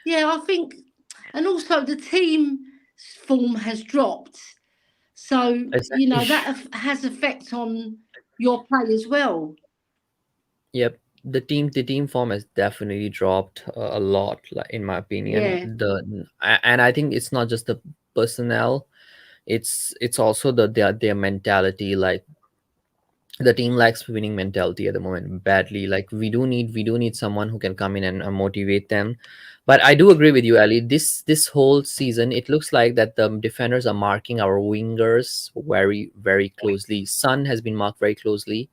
yeah, I think, and also the team form has dropped. So, Exactly. that has effect on your play as well. Yep. The team form has definitely dropped a lot, like, in my opinion. Yeah, And I think it's not just the personnel, it's also their mentality. Like the team lacks winning mentality at the moment badly. Like we do need someone who can come in and motivate them. But I do agree with you, Ali. This whole season, it looks like that the defenders are marking our wingers very, very closely. Sun has been marked very closely.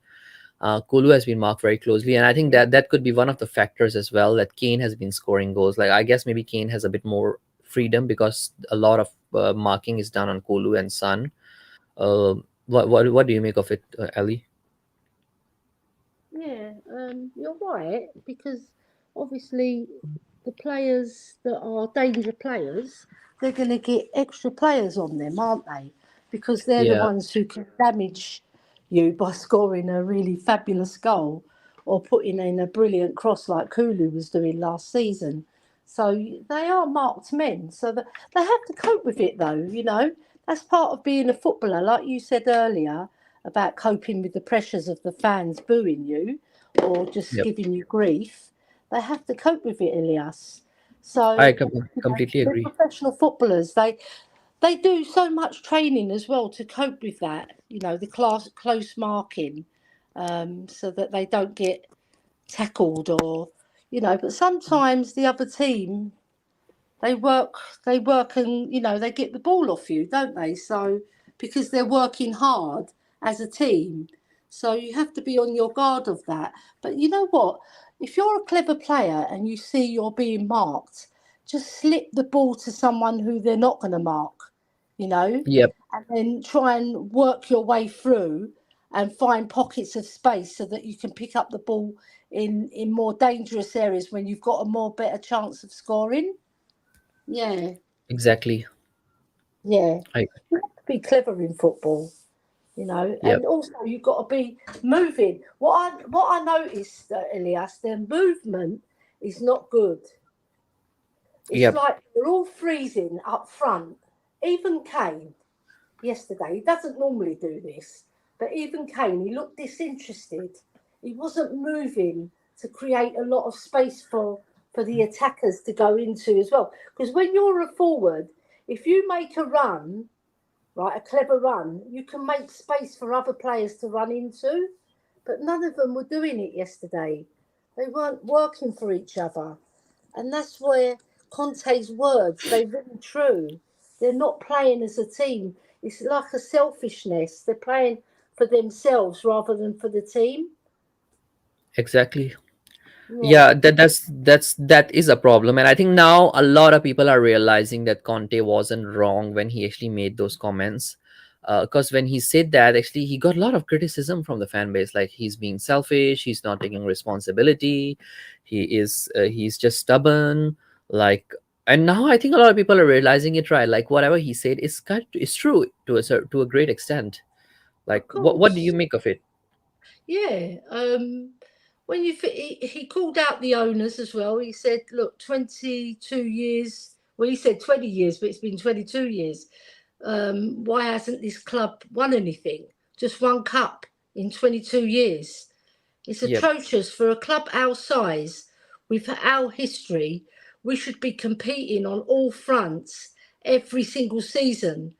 Kulu has been marked very closely, and I think that could be one of the factors as well, that Kane has been scoring goals. Like I guess maybe Kane has a bit more freedom because a lot of marking is done on Kulu and Sun. What do you make of it, Ali? yeah, you're right, because obviously the players that are danger players, they're going to get extra players on them, aren't they? Because they're the Yeah. ones who can damage you by scoring a really fabulous goal or putting in a brilliant cross like Kulu was doing last season. So they are marked men. So that they have to cope with it, though. That's part of being a footballer, like you said earlier about coping with the pressures of the fans booing you or just Yep. giving you grief. They have to cope with it, Elias. I So completely they're agree. professional footballers. They do so much training as well to cope with that. The close marking, so that they don't get tackled or. But sometimes the other team, they work and they get the ball off you, don't they? So because they're working hard as a team, so you have to be on your guard of that. But you know what, if you're a clever player and you see you're being marked, just slip the ball to someone who they're not going to mark, you know Yep. and then try and work your way through and find pockets of space so that you can pick up the ball in more dangerous areas when you've got a more better chance of scoring. Yeah, Exactly. yeah. I You have to be clever in football, Yep. and also you've got to be moving. What I noticed, Elias, their movement is not good. It's Yep. like they're all freezing up front. Even Kane yesterday, he doesn't normally do this, but even Kane, he looked disinterested. He wasn't moving to create a lot of space for the attackers to go into as well. Because when you're a forward, if you make a run, right, a clever run, you can make space for other players to run into. But none of them were doing it yesterday. They weren't working for each other. And that's where Conte's words, they ring true. They're not playing as a team. It's like a selfishness. They're playing for themselves rather than for the team. Exactly. Yeah. Yeah, that is a problem, and I think now a lot of people are realizing that Conte wasn't wrong when he actually made those comments. Because when he said that, actually, he got a lot of criticism from the fan base, like he's being selfish, he's not taking responsibility, he's just stubborn, like. And now I think a lot of people are realizing it, right? Like whatever he said is true to to a great extent. Like, Of what do you course. make of it? Yeah. When he called out the owners as well. He said, "Look, 22 years. Well, he said 20 years, but it's been 22 years. Why hasn't this club won anything? Just one cup in 22 years. It's Yep. atrocious for a club our size, with our history. We should be competing on all fronts every single season,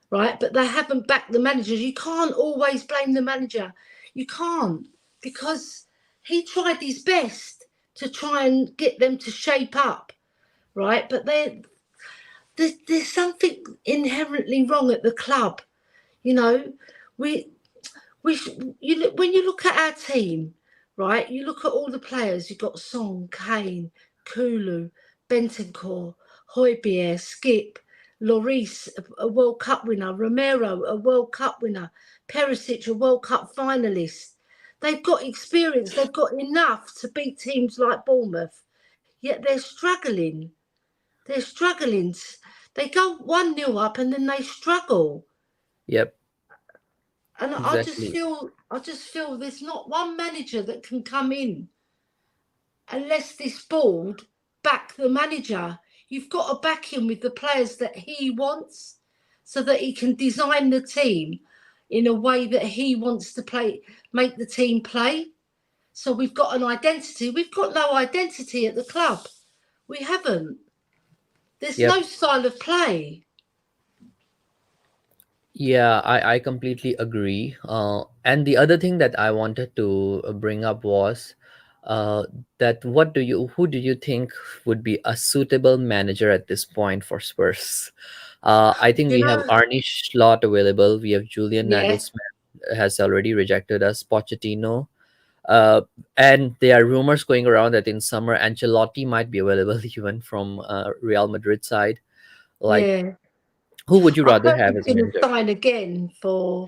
right? But they haven't backed the managers. You can't always blame the manager. You can't, because he tried his best to try and get them to shape up, right? But there's something inherently wrong at the club. You know, we when you look at our team, right? You look at all the players. You've got Song, Kane, Kulu, Bentancur, Højbjerg, Skip, Lloris, a World Cup winner, Romero, a World Cup winner, Perisic, a World Cup finalist. They've got experience. They've got enough to beat teams like Bournemouth. Yet they're struggling. They're struggling. They go 1-0 up and then they struggle. Yep. And Exactly. I just feel there's not one manager that can come in unless this board back the manager. You've got to back him with the players that he wants, so that he can design the team in a way that he wants to play, make the team play. So we've got an identity. We've got no identity at the club. We haven't. There's Yep. no style of play. Yeah, I completely agree. And the other thing that I wanted to bring up was uh, that who do you think would be a suitable manager at this point for Spurs? I think You we have know? Arnie Slot available. We have Julian Yeah, Nagelsmann has already rejected us. Pochettino. Uh, and there are rumors going around that in summer Ancelotti might be available even from Real Madrid side. Like, yeah. who would you I rather heard have he's as a going to manager? sign again for.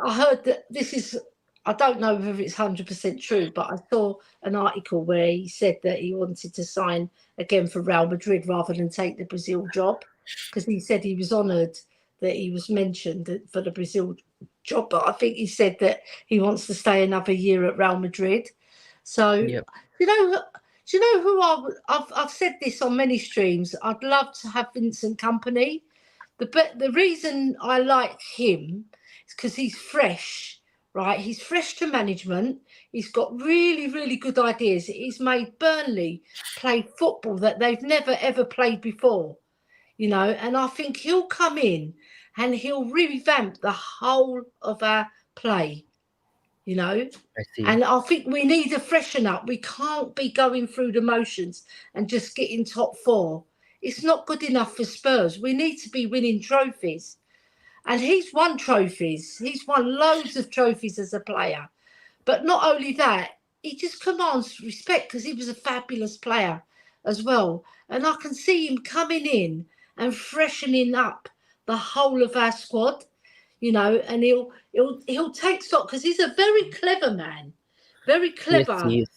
I heard that this is. I don't know whether it's 100% true, but I saw an article where he said that he wanted to sign again for Real Madrid rather than take the Brazil job, because he said he was honoured that he was mentioned for the Brazil job. But I think he said that he wants to stay another year at Real Madrid. So, Yep. you know, do you know who I've said this on many streams? I'd love to have Vincent Company. The reason I like him is because he's fresh, right? He's fresh to management. He's got really, really good ideas. He's made Burnley play football that they've never ever played before, and I think he'll come in and he'll revamp the whole of our play, you know. I see. And I think we need a freshen up. We can't be going through the motions and just getting top four. It's not good enough for Spurs. We need to be winning trophies. And he's won trophies. He's won loads of trophies as a player. But not only that, he just commands respect because he was a fabulous player as well. And I can see him coming in and freshening up the whole of our squad, and he'll take stock because he's a very clever man, very Yes, clever. he is.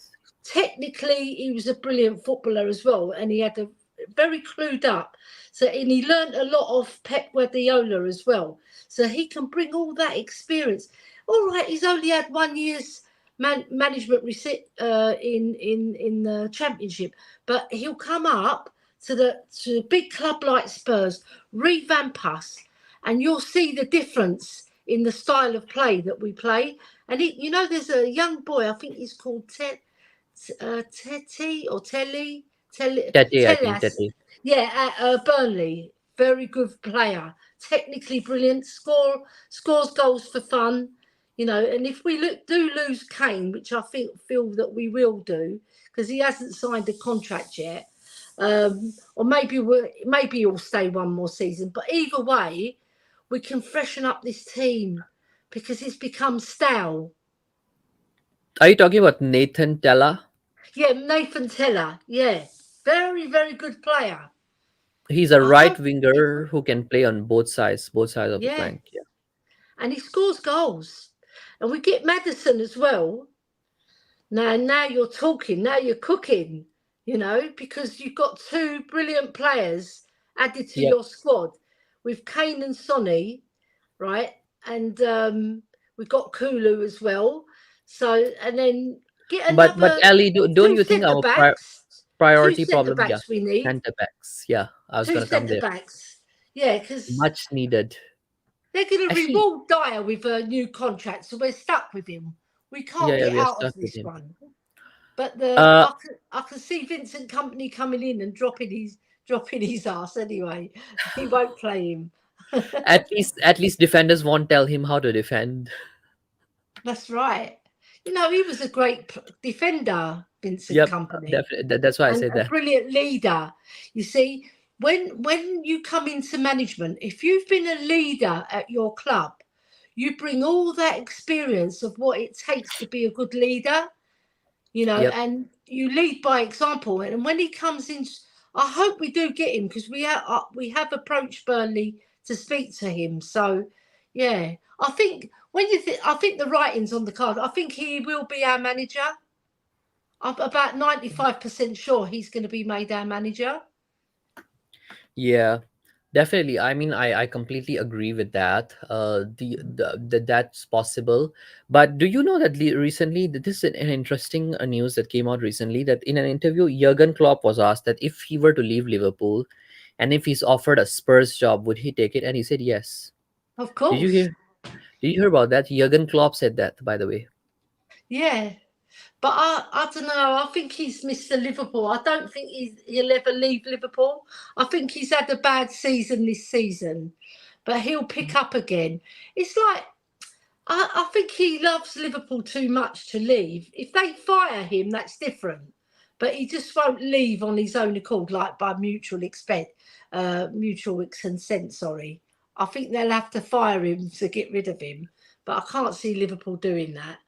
Technically, he was a brilliant footballer as well, and he had a very clued up. So, and he learned a lot of Pep Guardiola as well. So he can bring all that experience. All right, he's only had 1 year's management in the Championship, but he'll come up to a big club like Spurs, revamp us, and you'll see the difference in the style of play that we play. And there's a young boy, I think he's called Tetty or Tete, I think Tellas, Tete. yeah, at Burnley. Very good player, technically brilliant. Scores goals for fun, And if we do lose Kane, which I feel that we will do, because he hasn't signed a contract yet, or maybe he'll stay one more season. But either way, we can freshen up this team because it's become stale. Are you talking about Nathan Tella? Yeah, Nathan Tella. Yeah, very, very good player. He's a I right hope he, winger who can play on both sides of the yeah, flank. Yeah. and he scores goals. And we get Maddison as well. Now you're talking. Now you're cooking. Because you've got two brilliant players added to Yep. your squad with Kane and Sonny, right? And we've got Kulu as well. So and then get But another Ali, don't two you think centre our backs. Two priority centre problem? Yeah, backs we need. centre backs. Yeah, I was Two gonna come centre there. backs. Yeah, because Much needed. they're going to Actually, reward Dyer with a new contract, so we're stuck with him. We yeah, can't yeah, get we are out of stuck with this him. one. But Uh, I can see Vincent Company coming in and dropping his ass anyway. He won't play him. at least defenders won't tell him how to defend. That's right. He was a great defender, Vincent Yep, Company, definitely. That's why I and say a that. brilliant leader. You see, when you come into management, if you've been a leader at your club, you bring all that experience of what it takes to be a good leader, Yep. and you lead by example. And when he comes in, I hope we do get him because we have approached Burnley to speak to him. So, yeah, I think I think the writing's on the card. I think he will be our manager. I'm about 95% sure he's going to be made our manager. Yeah. Definitely. I mean, I completely agree with that. That's possible. But do you know that recently, this is an interesting news that came out recently, that in an interview, Jurgen Klopp was asked that if he were to leave Liverpool and if he's offered a Spurs job, would he take it? And he said yes. Of Did you course. hear? Did you hear about that? Jurgen Klopp said that, by the way. Yeah. But I don't know. I think he's Mr. Liverpool. I don't think he'll ever leave Liverpool. I think he's had a bad season this season, but he'll pick up again. It's like I think he loves Liverpool too much to leave. If they fire him, that's different. But he just won't leave on his own accord, like by mutual consent. Sorry, I think they'll have to fire him to get rid of him. But I can't see Liverpool doing that.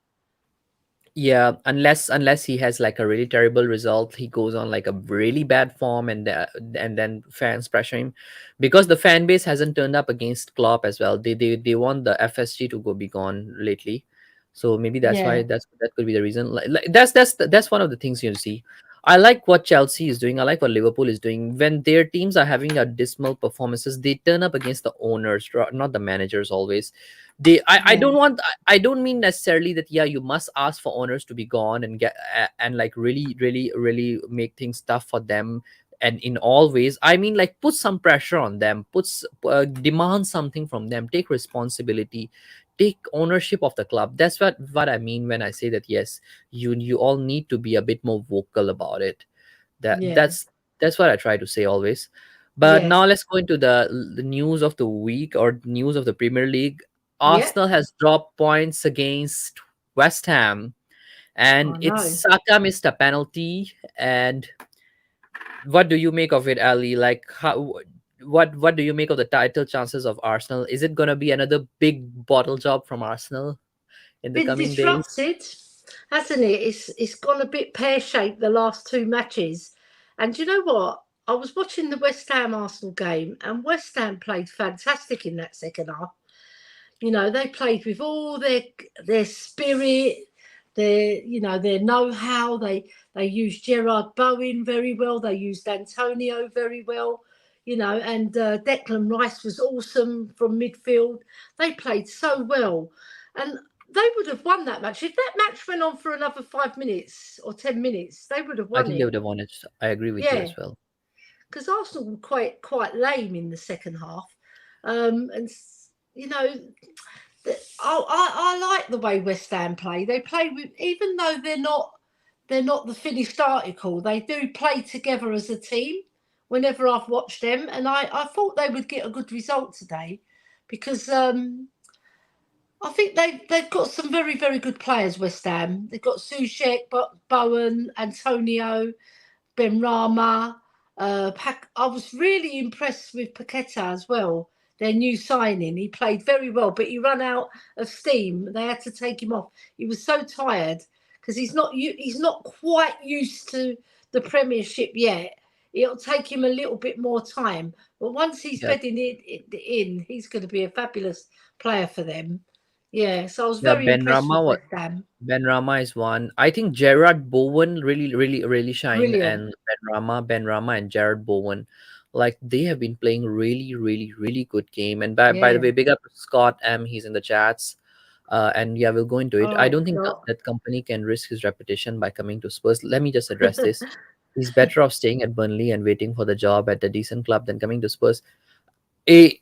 Yeah, unless he has like a really terrible result, he goes on like a really bad form, and then fans pressure him, because the fan base hasn't turned up against Klopp as well. They want the FSG to be gone lately, so maybe that's why Yeah, that could be the reason. Like that's one of the things you see. I like what Chelsea is doing. I like what Liverpool is doing. When their teams are having a dismal performances, they turn up against the owners, not the managers always. I yeah, don't want, I don't mean necessarily that, yeah, you must ask for owners to be gone and get and like really make things tough for them, and in all ways. I mean, like, put some pressure on them, demand something from them, take responsibility, take ownership of the club. That's what I mean when I say that, yes, you all need to be a bit more vocal about it. that yeah, that's that's what I try to say always. But yeah, now let's go into the news of the week, or news of the Premier League. yeah. Arsenal has dropped points against West Ham, and I it's know. Saka missed a penalty. And what do you make of it, Ali? Like, what do you make of the title chances of Arsenal? Is it gonna be another big bottle job from Arsenal in the Been coming days? disrupted, hasn't it? It's gone a bit pear shaped the last two matches, and do you know what? I was watching the West Ham Arsenal game, and West Ham played fantastic in that second half. You know, they played with all their spirit, their know-how. They used Gerard Bowen very well. They used Antonio very well. You know, and Declan Rice was awesome from midfield. They played so well, and they would have won that match if that match went on for another 5 minutes or 10 minutes. They would have I won think they it. would have won it. I agree with you Yeah, as well. because Arsenal were quite lame in the second half, and you know I like the way West Ham play. They play with, even though they're not the finished article, they do play together as a team. Whenever I've watched them, and I thought they would get a good result today, because I think they've got some very very good players. West Ham, they've got Soucek, Bowen, Antonio, Benrahma. I was really impressed with Paqueta as well, their new signing. He played very well, but he ran out of steam. They had to take him off. He was so tired because he's not quite used to the Premiership yet. It'll take him a little bit more time, but once he's Yeah, bedding in, he's going to be a fabulous player for them. Yeah, so I was yeah. very impressed with West Ham. Ben Rama is one. I think Gerard Bowen really shine, Brilliant. and Ben Rama and Gerard Bowen, like they have been playing really good game. And by the Yeah. way, big up to Scott M. He's in the chats. And yeah, we'll go into it. I Oh, don't think God. that company can risk his reputation by coming to Spurs. Let me just address this. He's better off staying at Burnley and waiting for the job at a decent club than coming to Spurs.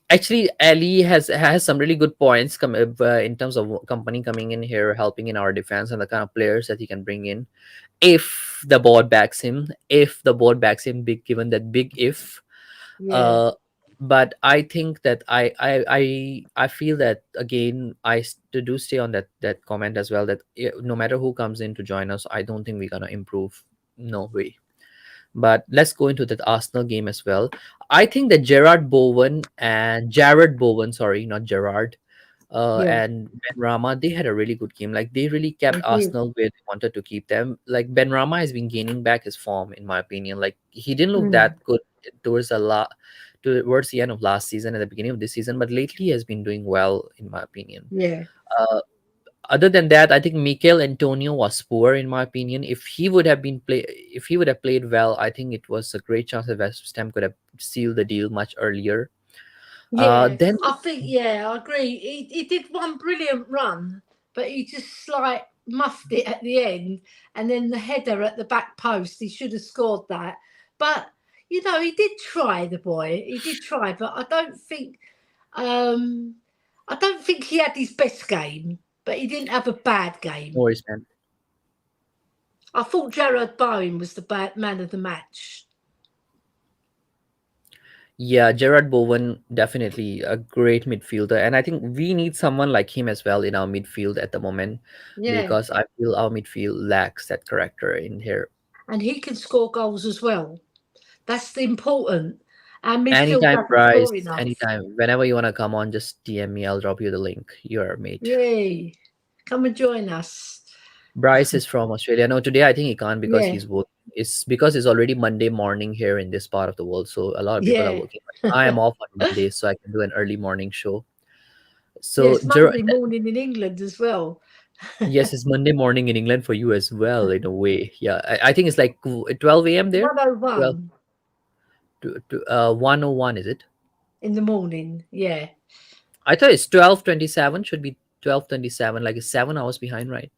Actually, Ali has some really good points in terms of company coming in here, helping in our defense and the kind of players that he can bring in. If the board backs him, big given that big if. Yeah. Uh, but I think that I feel that again do stay on that comment as well, that no matter who comes in to join us, I don't think we're gonna improve. No way. But let's go into that Arsenal game as well. I think that Jared Bowen, sorry, not Gerard, Yeah. and Ben Rama, they had a really good game. Like they really kept They did. Arsenal where they wanted to keep them. Like Ben Rama has been gaining back his form, in my opinion. Like he didn't look Mm. that good towards a lot towards the end of last season and the beginning of this season, but lately he has been doing well, in my opinion. Yeah. Uh, Other than that, I think Mikel Antonio was poor, in my opinion. If he would have played well, I think it was a great chance that West Ham could have sealed the deal much earlier. Yeah. Then I think, yeah, I agree. He did one brilliant run, but he just like muffed it at the end. And then the header at the back post, he should have scored that. But, he did try, the boy. He did try, but um I don't think he had his best game, but he didn't have a bad game. Morris, man. I thought Gerard Bowen was the bad man of the match. Yeah, Gerard Bowen, definitely a great midfielder, and I think we need someone like him as well in our midfield at the moment, Yeah. because I feel our midfield lacks that character in here. And he can score goals as well. That's the important. Our midfield Anytime, doesn't Bryce. score enough. Anytime, whenever you wanna come on, just DM me. I'll drop you the link. You're a mate. Yay. Come and join us. Bryce is from Australia. No, today I think he can't because Yeah. he's working. It's because it's already Monday morning here in this part of the world, so a lot of people are Yeah. working. I am off on Mondays, so I can do an early morning show. Yeah, So, it's Monday morning in England as well. yes, it's Monday morning in England for you as well, in a way. Yeah, I think it's like 12 a.m. there. 12 101 to 101, is it? in the morning. Yeah. I thought it's 12:27. Should be 12:27. Like it's 7 hours behind, right?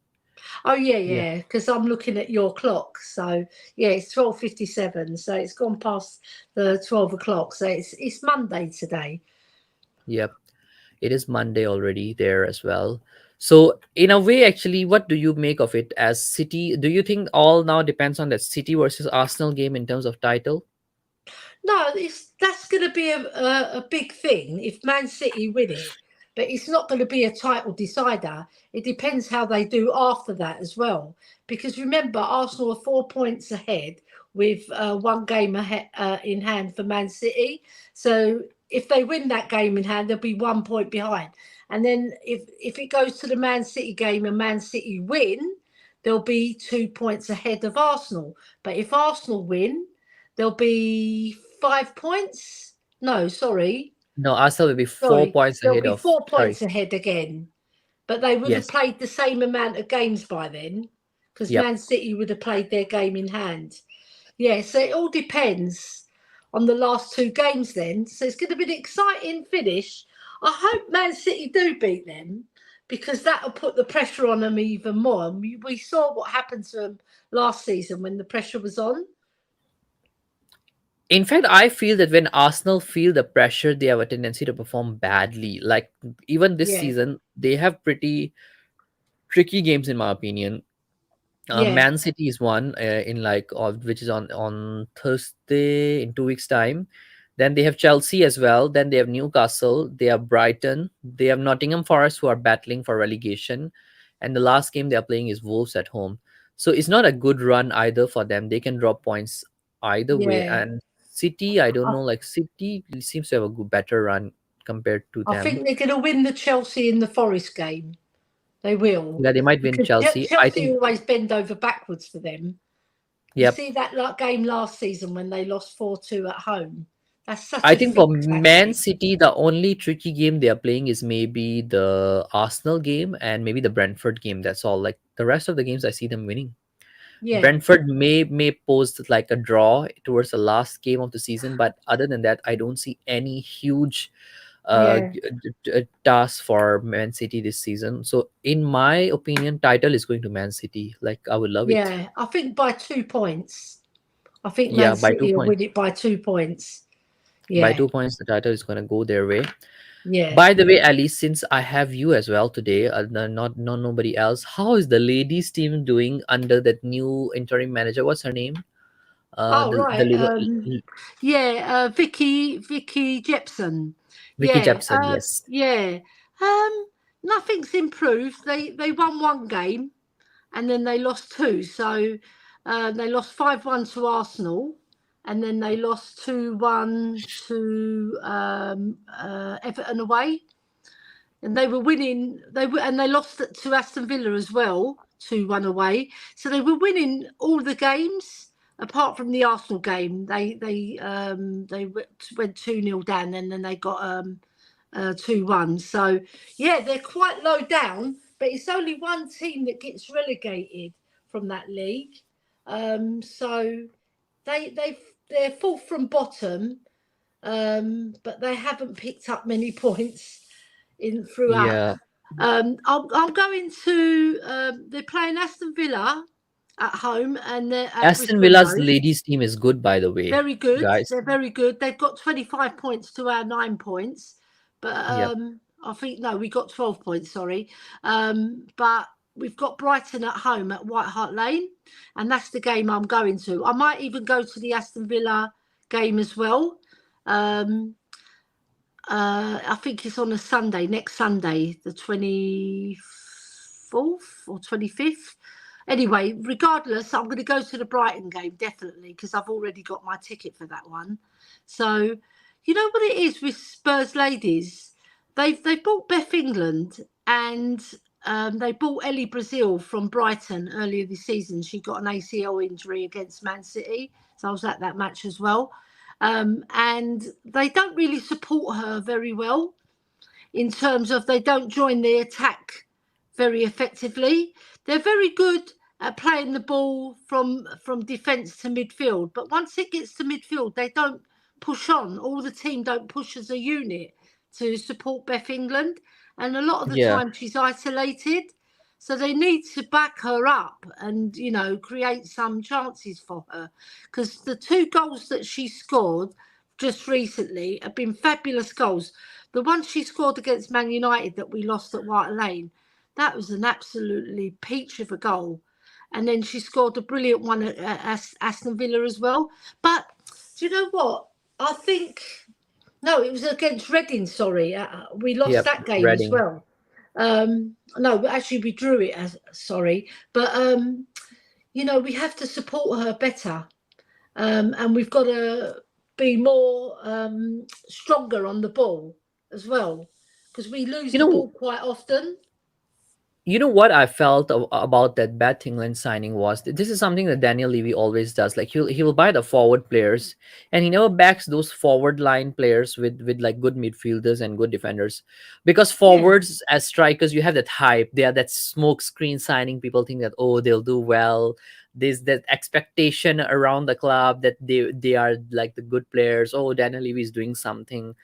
Oh yeah, Yeah. yeah. Because I'm looking at your clock. So yeah, it's 12:57. So it's gone past the 12 o'clock. So it's Monday today. Yep. It is Monday already there as well. So, in a way, actually, what do you make of it as City? Do you think all now depends on that City versus Arsenal game in terms of title? No, that's going to be a big thing if Man City win it, but it's not going to be a title decider. It depends how they do after that as well. Because remember, Arsenal are 4 points ahead with one game ahead, in hand for Man City. So if they win that game in hand, they'll be 1 point behind. And then if it goes to the Man City game and Man City win, they'll be 2 points ahead of Arsenal. But if Arsenal win, there'll be 5 points. No, sorry. No, Arsenal will be 4 Sorry. points They'll ahead be of. 4 Sorry. points ahead again. But they would have Yes. played the same amount of games by then, because Yep. Man City would have played their game in hand. Yeah, so it all depends on the last 2 games then. So it's going to be an exciting finish. I hope Man City do beat them, because that'll put the pressure on them even more. And we saw what happened to them last season when the pressure was on. In fact, I feel that when Arsenal feel the pressure, they have a tendency to perform badly. Like even this Yeah, season, they have pretty tricky games in my opinion. yeah, Man City is one in like which is on Thursday in 2 weeks' time. Then they have Chelsea as well. Then they have Newcastle. They have Brighton. They have Nottingham Forest who are battling for relegation, and the last game they are playing is Wolves at home. So it's not a good run either for them. They can drop points either way. yeah. And City, I don't I, know. Like City seems to have a good, better run compared to I them. think they're going to win the Chelsea in the Forest game. They will. Yeah, they might win Because Chelsea. I Chelsea think. always bend over backwards for them. You Yep. see that game last season when they lost 4-2 at home? That's such I a think for thick Man game. City, the only tricky game they are playing is maybe the Arsenal game and maybe the Brentford game. That's all. Like the rest of the games, I see them winning. Yeah, Brentford may pose like a draw towards the last game of the season, but other than that, I don't see any huge yeah, task for Man City this season. So, in my opinion, title is going to Man City. Like I would love it. yeah. I think by 2 points. I think Yeah, Man by two City will points. win it by 2 points. By Yeah, 2 points, the title is going to go their way. yeah. By the way, Alice, since I have you as well today, not nobody else, how is the ladies team doing under that new interim manager? What's her name? Oh, The right. Liver- Yeah, Vicky Jepson. Vicky Yeah, Jepson. Yes. yeah. Nothing's improved. They won 1 game and then they lost 2. So they lost 5-1 to Arsenal, and then they lost 2-1 to Everton away. And they were winning. They lost to Aston Villa as well, 2-1 away. So they were winning all the games apart from the Arsenal game. They went 2-0 down, and then they got 2-1. So yeah, they're quite low down, but it's only one team that gets relegated from that league. So they're fourth from bottom, but they haven't picked up many points in throughout. Yeah. I'm going to. They're playing Aston Villa at home, and they're at Aston Bristol Villa's Road. ladies team is good, by the way, Very good. guys. They're very good. They've got 25 points to our 9 points, but Yep. I think no, we got 12 points. Sorry, but we've got Brighton at home at White Hart Lane, and that's the game I'm going to. I might even go to the Aston Villa game as well. I think it's on a Sunday, next Sunday, the 24th or 25th. Anyway, regardless, I'm going to go to the Brighton game, definitely, because I've already got my ticket for that one. So, you know what it is with Spurs ladies? They've bought Beth England, and they bought Ellie Brazil from Brighton earlier this season. She got an ACL injury against Man City, so I was at that match as well. And they don't really support her very well in terms of they don't join the attack very effectively. They're very good at playing the ball from defence to midfield, but once it gets to midfield, they don't push on. All the team don't push as a unit to support Beth England, and a lot of the Yeah. time she's isolated. So they need to back her up and, create some chances for her, because the 2 goals that she scored just recently have been fabulous goals. The one she scored against Man United that we lost at White Lane, that was an absolutely peach of a goal. And then she scored a brilliant one at Aston Villa as well. But do you know what? I think, no, it was against Reading, sorry. We lost Yep. that game as Reading. well. No, actually we drew it, sorry. But, we have to support her better. And we've got to be more stronger on the ball as well, because we lose You the know, ball quite often. You know what I felt about that Bad England signing was this is something that Daniel Levy always does. Like he'll buy the forward players, and he never backs those forward line players with like good midfielders and good defenders, because Yeah, forwards as strikers you have that hype. They are that smoke screen signing. People think that, oh, they'll do well. There's that expectation around the club that they are like the good players. Oh, Daniel Levy is doing something,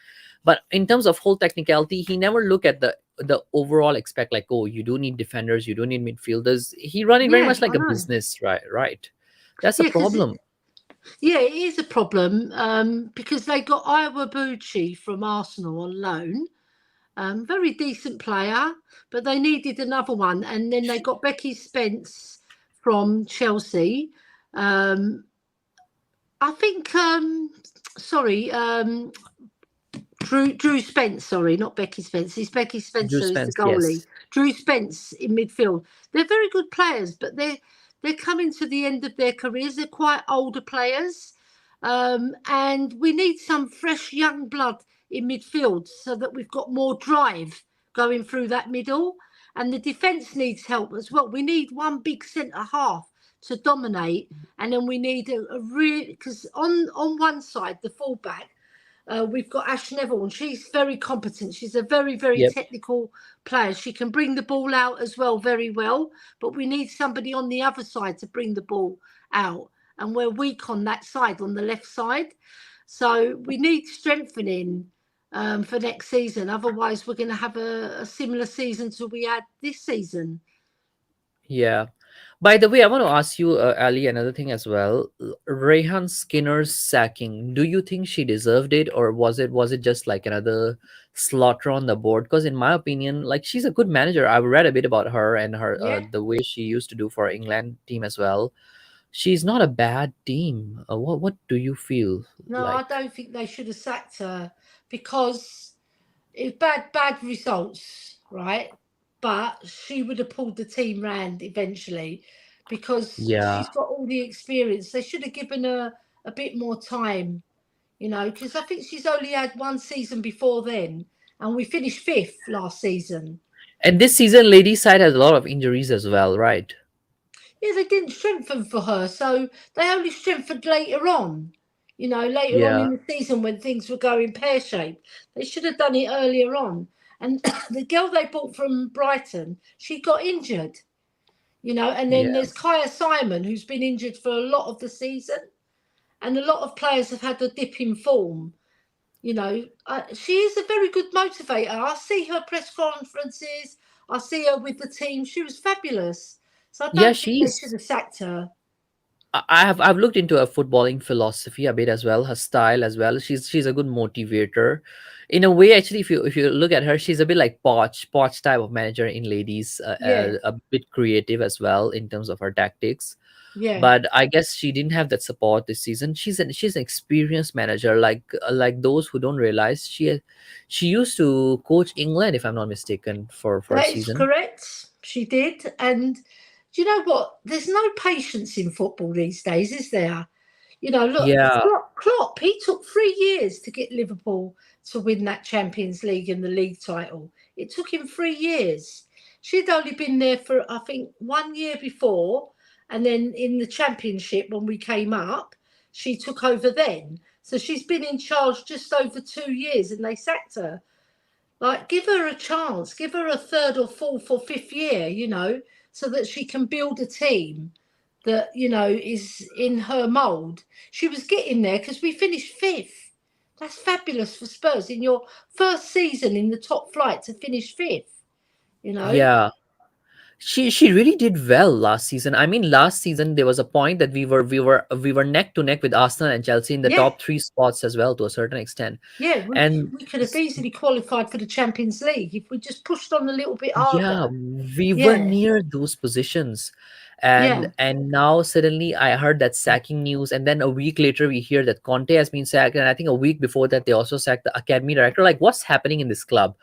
but in terms of whole technicality, he never look at the overall aspect, like, oh, you do need defenders, you do need midfielders. He run it very yeah, much like I a know. business, right. That's a Yeah, because problem. yeah, it is a problem because they got Iwabuchi from Arsenal on loan. Very decent player, but they needed another one, and then they got Becky Spence from Chelsea. Um, I think. Sorry, Drew Spence, sorry, not Becky Spence. It's Becky Drew Spencer is the Spence, goalie. yes. Drew Spence in midfield. They're very good players, but they're coming to the end of their careers. They're quite older players, and we need some fresh young blood in midfield so that we've got more drive going through that middle. And the defence needs help as well. We need one big centre half to dominate, and then we need a real because on one side the fullback we've got Ash Neville, and she's very competent. She's a very, very Yep. technical player. She can bring the ball out as well very well, but we need somebody on the other side to bring the ball out. And we're weak on that side, on the left side. So we need strengthening for next season. Otherwise, we're going to have a similar season to we had this season. Yeah. By the way, I want to ask you, Ali, another thing as well. Rehan Skinner's sacking, do you think she deserved it, or was it just like another slaughter on the board? Because in my opinion, like, she's a good manager. I've read a bit about her and her Yeah. the way she used to do for England team as well. She's not a bad team. What do you feel No, I like? don't think they should have sacked her because it's bad results, right? But she would have pulled the team round eventually because Yeah. she's got all the experience. They should have given her a bit more time, because I think she's only had one season before then, and we finished fifth last season. And this season, ladies' side has a lot of injuries as well, right? Yeah, they didn't strengthen for her, so they only strengthened later on. Later on Yeah. in the season when things were going pear shaped, they should have done it earlier on. And the girl they bought from Brighton, she got injured. And then Yeah. there's Kaya Simon, who's been injured for a lot of the season, and a lot of players have had a dip in form. She is a very good motivator. I see her press conferences. I see her with the team. She was fabulous. So I Yeah, don't think they should she's have sacked her. I've looked into her footballing philosophy a bit as well, her style as well. She's a good motivator. In a way, actually, if you look at her, she's a bit like Poch type of manager in ladies, Yeah, a bit creative as well in terms of her tactics. yeah. But I guess she didn't have that support this season. She's an experienced manager, like those who don't realize she used to coach England, if I'm not mistaken, for a That is season. correct. She did. And do you know what? There's no patience in football these days, is there? Look, Yeah, Klopp, he took 3 years to get Liverpool to win that Champions League and the league title. It took him 3 years. She'd only been there for, I think, 1 year before. And then in the Championship, when we came up, she took over then. So she's been in charge just over 2 years and they sacked her. Like, give her a chance, give her a third or fourth or fifth year, so that she can build a team that, is in her mould. She was getting there because we finished fifth. That's fabulous for Spurs in your first season in the top flight to finish fifth, you know? yeah. She really did well last season. I mean, last season there was a point that we were neck to neck with Arsenal and Chelsea in the Yeah, top three spots as well, to a certain extent. yeah, we, And we could have easily qualified for the Champions League if we just pushed on a little bit yeah, harder. we were Yeah, near those positions. and yeah, and now suddenly I heard that sacking news, and then a week later we hear that Conte has been sacked, and I think a week before that they also sacked the academy director. Like, what's happening in this club?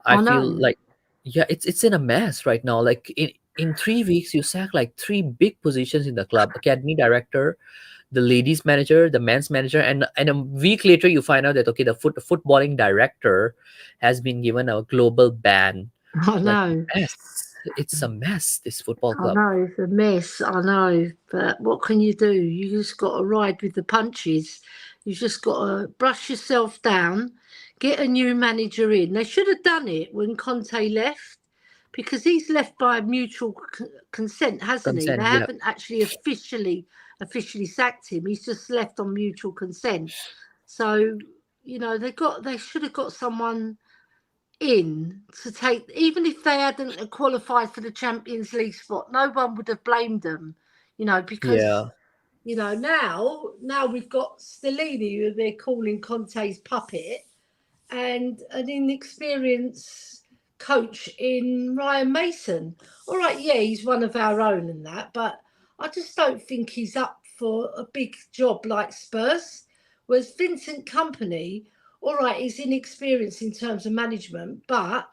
I I feel know. like, yeah, it's in a mess right now. Like, in 3 weeks you sack like three big positions in the club: academy director, the ladies manager, the men's manager, and a week later you find out that, okay, the footballing director has been given a global ban. I Like, know. mess. it's a mess, this football I club. know, it's a mess, I know, but what can you do? You just got to ride with the punches. You just got to brush yourself down, get a new manager in. They should have done it when Conte left, because he's left by mutual consent, hasn't he? They Consent, yeah. haven't actually officially sacked him. He's just left on mutual consent. So, they should have got someone in to take, even if they hadn't qualified for the Champions League spot, no one would have blamed them, because Yeah, now we've got Stellini, who they're calling Conte's puppet, and an inexperienced coach in Ryan Mason. All right, yeah, he's one of our own and that, but I just don't think he's up for a big job like Spurs. Whereas Vincent Company, all right, he's inexperienced in terms of management, but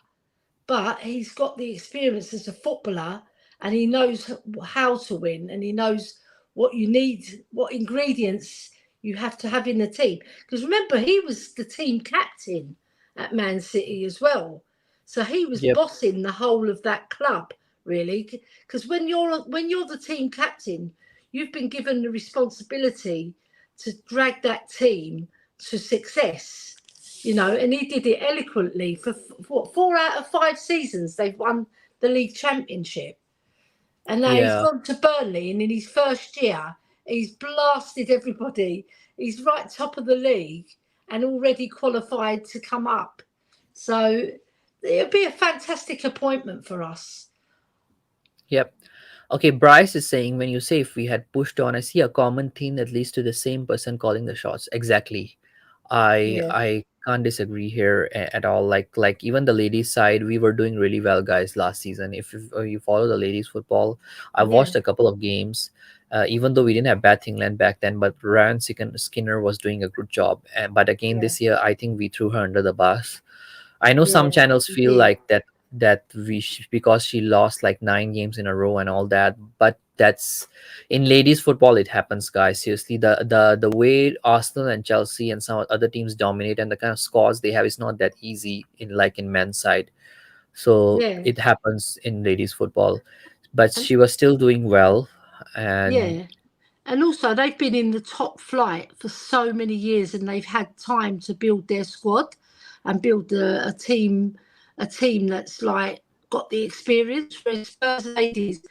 he's got the experience as a footballer, and he knows how to win, and he knows what you need, what ingredients you have to have in the team. Because remember, he was the team captain at Man City as well, so he was yep, bossing the whole of that club, really. Because when you're the team captain, you've been given the responsibility to drag that team to success. And he did it eloquently for what, 4 out of 5 seasons they've won the league championship. And now he's yeah, gone to Burnley, and in his first year, he's blasted everybody. He's right top of the league and already qualified to come up. So it'll be a fantastic appointment for us. yep. Okay, Bryce is saying, when you say if we had pushed on, I see a common theme that leads to the same person calling the shots. Exactly. Yeah, I can't disagree here at all. Like even the ladies side, we were doing really well, guys, last season. If you follow the ladies football, I yeah, watched a couple of games. Even though we didn't have Beth England back then, but Ryan Skinner was doing a good job. But again, yeah, this year, I think we threw her under the bus. I know some yeah, channels he feel did. like that because she lost like 9 games in a row and all that, but that's in ladies football. It happens, guys. Seriously, the way Arsenal and Chelsea and some other teams dominate and the kind of scores they have is not that easy in men's side. So Yeah. it happens in ladies football, but And she was still doing well. And yeah. And also, they've been in the top flight for so many years, and they've had time to build their squad and build a team that's like got the experience. Whereas Spurs ladies,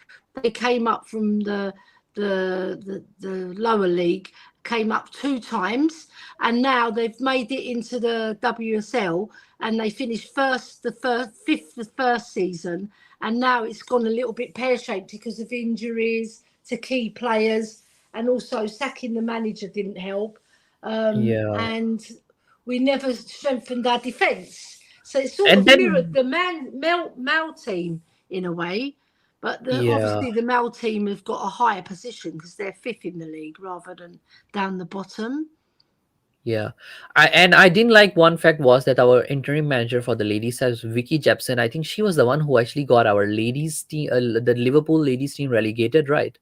they came up from the lower league, came up 2 times, and now they've made it into the WSL, and they finished fifth the first season, and now it's gone a little bit pear shaped because of injuries to key players, and also sacking the manager didn't help. yeah, And we never strengthened our defence. So it sort and of mirrored then the male team in a way. But yeah. obviously the male team have got a higher position because they're fifth in the league rather than down the bottom. Yeah, I didn't like one fact was that our interim manager for the ladies as Vicky Jepson. I think she was the one who actually got our ladies team, the Liverpool ladies team, relegated, right?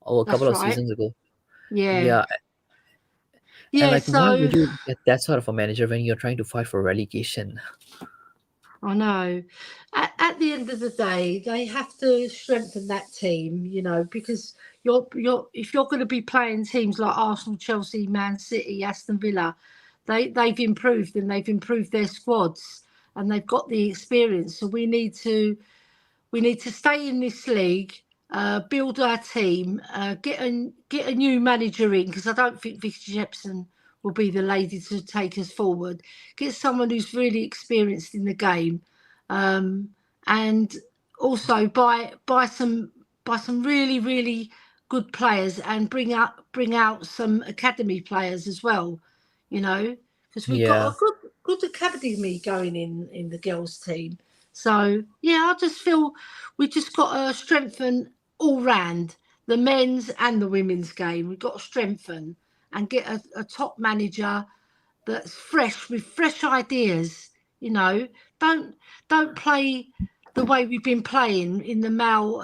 Oh, a couple That's of right. seasons ago. Yeah. Yeah, and Yeah, like, why so would you get that sort of a manager when you're trying to fight for relegation? I know. At the end of the day, they have to strengthen that team, because if you're going to be playing teams like Arsenal, Chelsea, Man City, Aston Villa, they've improved, and they've improved their squads, and they've got the experience. So we need to stay in this league, build our team, get a new manager in, because I don't think Vicky Jepson will be the lady to take us forward. Get someone who's really experienced in the game, um, and also buy some really really good players, and bring out some academy players as well. Because we've got Yeah, a good academy going in the girls team. So yeah, I just feel we just got to strengthen all round the men's and the women's game. We've got to strengthen and get a top manager that's fresh, with fresh ideas. You know, don't don't play the way we've been playing in the male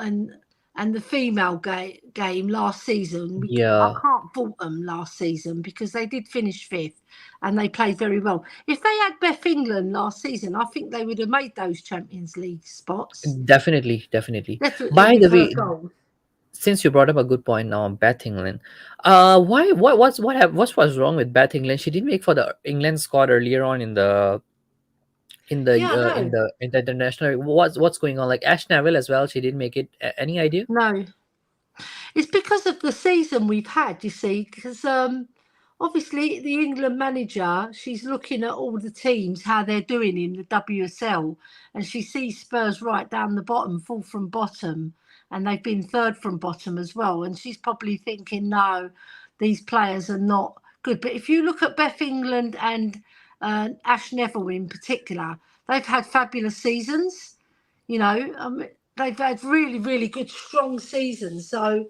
and the female game last season. I Yeah, can't fault them last season because they did finish fifth and they played very well. If they had Beth England last season, I think they would have made those Champions League spots. definitely, definitely. Definitely By with the her way, goal. since you brought up a good point now on Beth England, why, what was wrong with Beth England? She didn't make for the England squad earlier on in the Yeah, I know. in the international. What's going on? Like Ash Neville as well, she didn't make it. Any idea? No, it's because of the season we've had, you see, because obviously the England manager, she's looking at all the teams, how they're doing in the WSL, and she sees Spurs right down the bottom, full from bottom, and they've been third from bottom as well. And she's probably thinking, no, these players are not good. But if you look at Beth England and Ash Neville in particular, they've had fabulous seasons. You know, they've had really, really good, strong seasons. So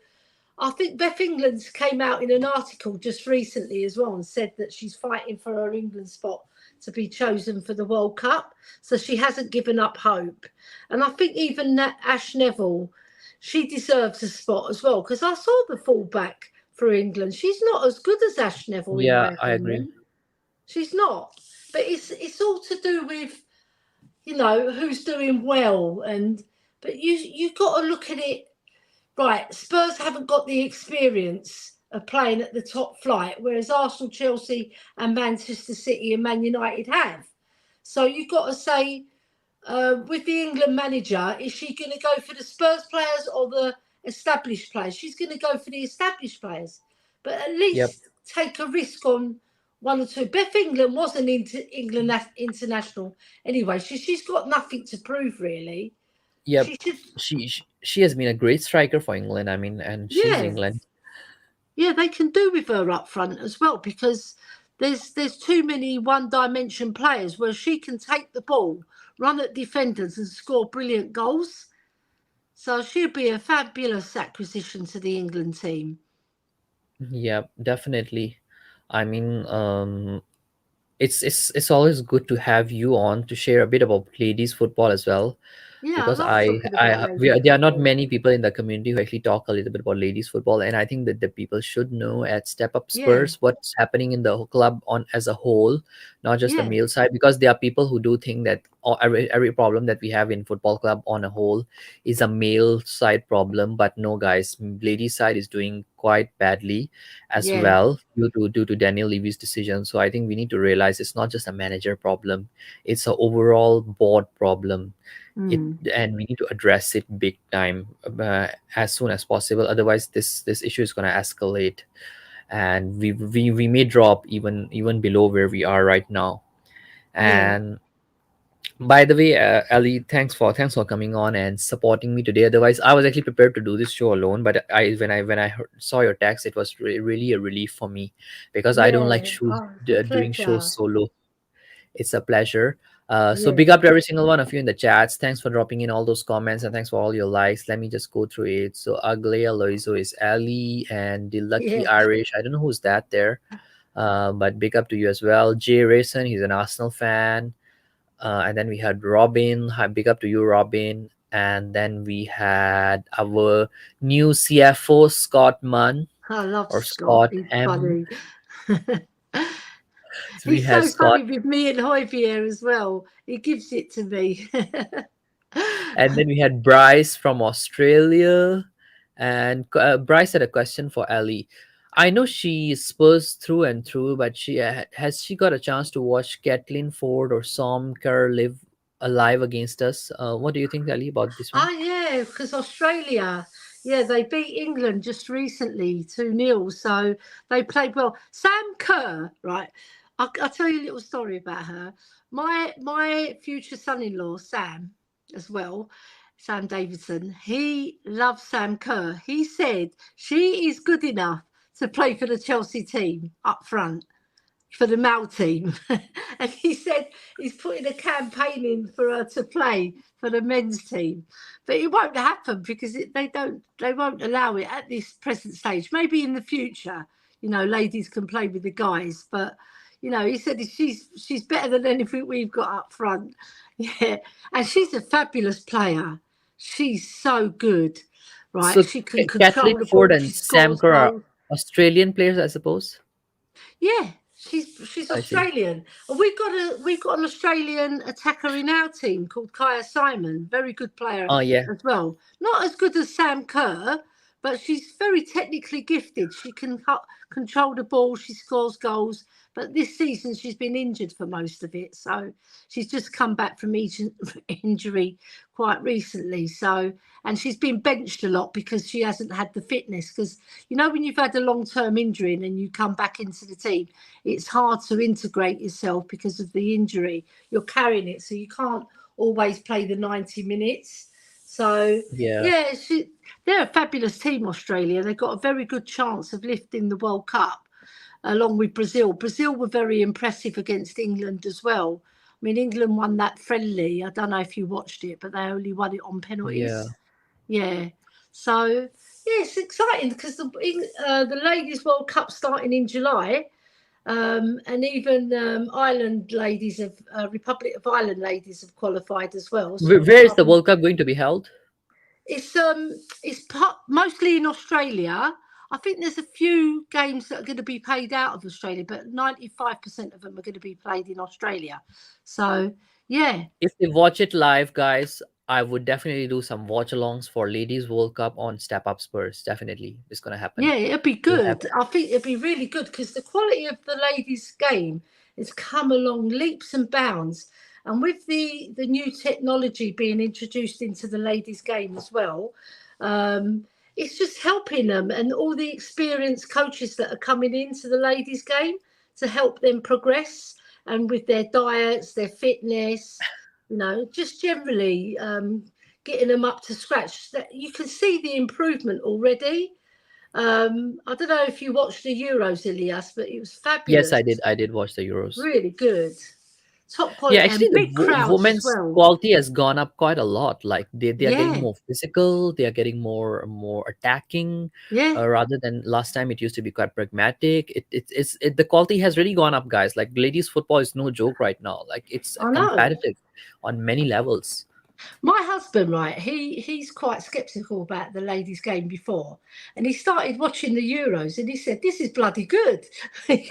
I think Beth England's came out in an article just recently as well and said that she's fighting for her England spot to be chosen for the World Cup. So she hasn't given up hope. And I think even that Ash Neville, she deserves a spot as well, because I saw the fullback for England. She's not as good as Ash Neville in Yeah, Beth I agree. England. She's not. But it's all to do with, you know, who's doing well. But you've got to look at it. Right, Spurs haven't got the experience of playing at the top flight, whereas Arsenal, Chelsea, and Manchester City and Man United have. So you've got to say, with the England manager, is she going to go for the Spurs players or the established players? She's going to go for the established players, but at Yep, least take a risk on one or two. Beth England was an England international anyway. She's got nothing to prove, really. yep. She should. She has been a great striker for England. I mean, and she's Yeah. England. Yeah, they can do with her up front as well, because there's too many one-dimension players where she can take the ball, run at defenders and score brilliant goals. So she'll be a fabulous acquisition to the England team. Yep, definitely. I mean, it's always good to have you on to share a bit about ladies football as well, Yeah, I because love talking about ladies there are not football. many people in the community who actually talk a little bit about ladies football, and I think that the people should know at Step Up Yeah, Spurs what's happening in the club on as a whole, not just the yeah, male side, because there are people who do think that every problem that we have in football club on a whole is a male side problem, but no, guys, ladies side is doing quite badly as yeah. well due to Daniel Levy's decision. So I think we need to realize it's not just a manager problem; it's an overall board problem. It Mm. and we need to address it big time, as soon as possible. Otherwise, this issue is going to escalate, and we may drop even below where we are right now. Yeah, And by the way, Ali, thanks for coming on and supporting me today. Otherwise, I was actually prepared to do this show alone. But when I saw your text, it was really a relief for me, because I don't like yeah. Oh, it's a doing shows pleasure. solo. It's a pleasure. So Yeah, big up to every single one of you in the chats. Thanks for dropping in all those comments, and thanks for all your likes. Let me just go through it. So Aglia Loizo is Ali, and the Lucky yeah. Irish. I don't know who's that there, but big up to you as well. Jay Rayson, he's an Arsenal fan. And then we had Robin. Hi, big up to you, Robin. And then we had our new CFO, Scott Munn I love or Scott. Scott He's M. funny. So we He's had so Scott. funny with me and Javier as well. He gives it to me. And then we had Bryce from Australia. And Bryce had a question for Ali. I know she is Spurs through and through, but has she got a chance to watch Kathleen Ford or Som Kerr live alive against us? What do you think, Ali, about this one? Oh yeah, because Australia, yeah, they beat England just recently 2-0. So they played well. Sam Kerr, right? I'll tell you a little story about her. My future son-in-law, Sam, as well, Sam Davidson, he loves Sam Kerr. He said she is good enough to play for the Chelsea team up front, for the male team. And he said he's putting a campaign in for her to play for the men's team. But it won't happen because they won't allow it at this present stage. Maybe in the future, you know, ladies can play with the guys. But, you know, he said she's better than anything we've got up front. Yeah. And she's a fabulous player. She's so good. right? So She can Kathleen control the Ford ball. and She Sam scores Kerr are goals. Australian players, I suppose. Yeah, she's I see. Australian. And we've got an Australian attacker in our team called Kaya Simon, very good player Oh yeah, as well. Not as good as Sam Kerr, but she's very technically gifted. She can control the ball. She scores goals. But this season she's been injured for most of it, so she's just come back from injury quite recently. So, and she's been benched a lot because she hasn't had the fitness. Because you know, when you've had a long-term injury and then you come back into the team, it's hard to integrate yourself because of the injury. You're carrying it, so you can't always play the 90 minutes. So, yeah, yeah, they're a fabulous team, Australia. They've got a very good chance of lifting the World Cup along with Brazil. Brazil were very impressive against England as well. I mean, England won that friendly. I don't know if you watched it, but they only won it on yeah. penalties. Yeah. So, yeah, it's exciting because the Ladies World Cup starting in July. And even Ireland ladies have Republic of Ireland ladies have qualified as well. So Where is the World Cup going to be held? it's mostly in Australia. I think there's a few games that are going to be played out of Australia, but 95% of them are going to be played in Australia. So yeah, If they watch it live, guys, I would definitely do some watch alongs for Ladies World Cup on Step Up Spurs. Definitely, it's gonna happen. yeah, it'd be It'll happen. good. I think it'd be really good because the quality of the ladies' game has come along leaps and bounds. And with the new technology being introduced into the ladies' game as well, it's just helping them and all the experienced coaches that are coming into the ladies' game to help them progress and with their diets, their fitness, just generally getting them up to scratch. That you can see the improvement already. I don't know if you watched the Euros, Elias, but it was Yes, I fabulous. did. I did watch the Euros. Really good. Top Yeah, quality actually, and the big crowds as women's well. quality has gone up quite a lot. Like they are getting Yeah, more physical. They are getting more attacking, yeah, rather than last time. It used to be quite pragmatic. The quality has really gone up, guys. Like ladies football is no joke right now. Like it's I know. competitive on many levels. My husband, right, he's quite sceptical about the ladies' game before, and he started watching the Euros, and he said, "This is bloody good." and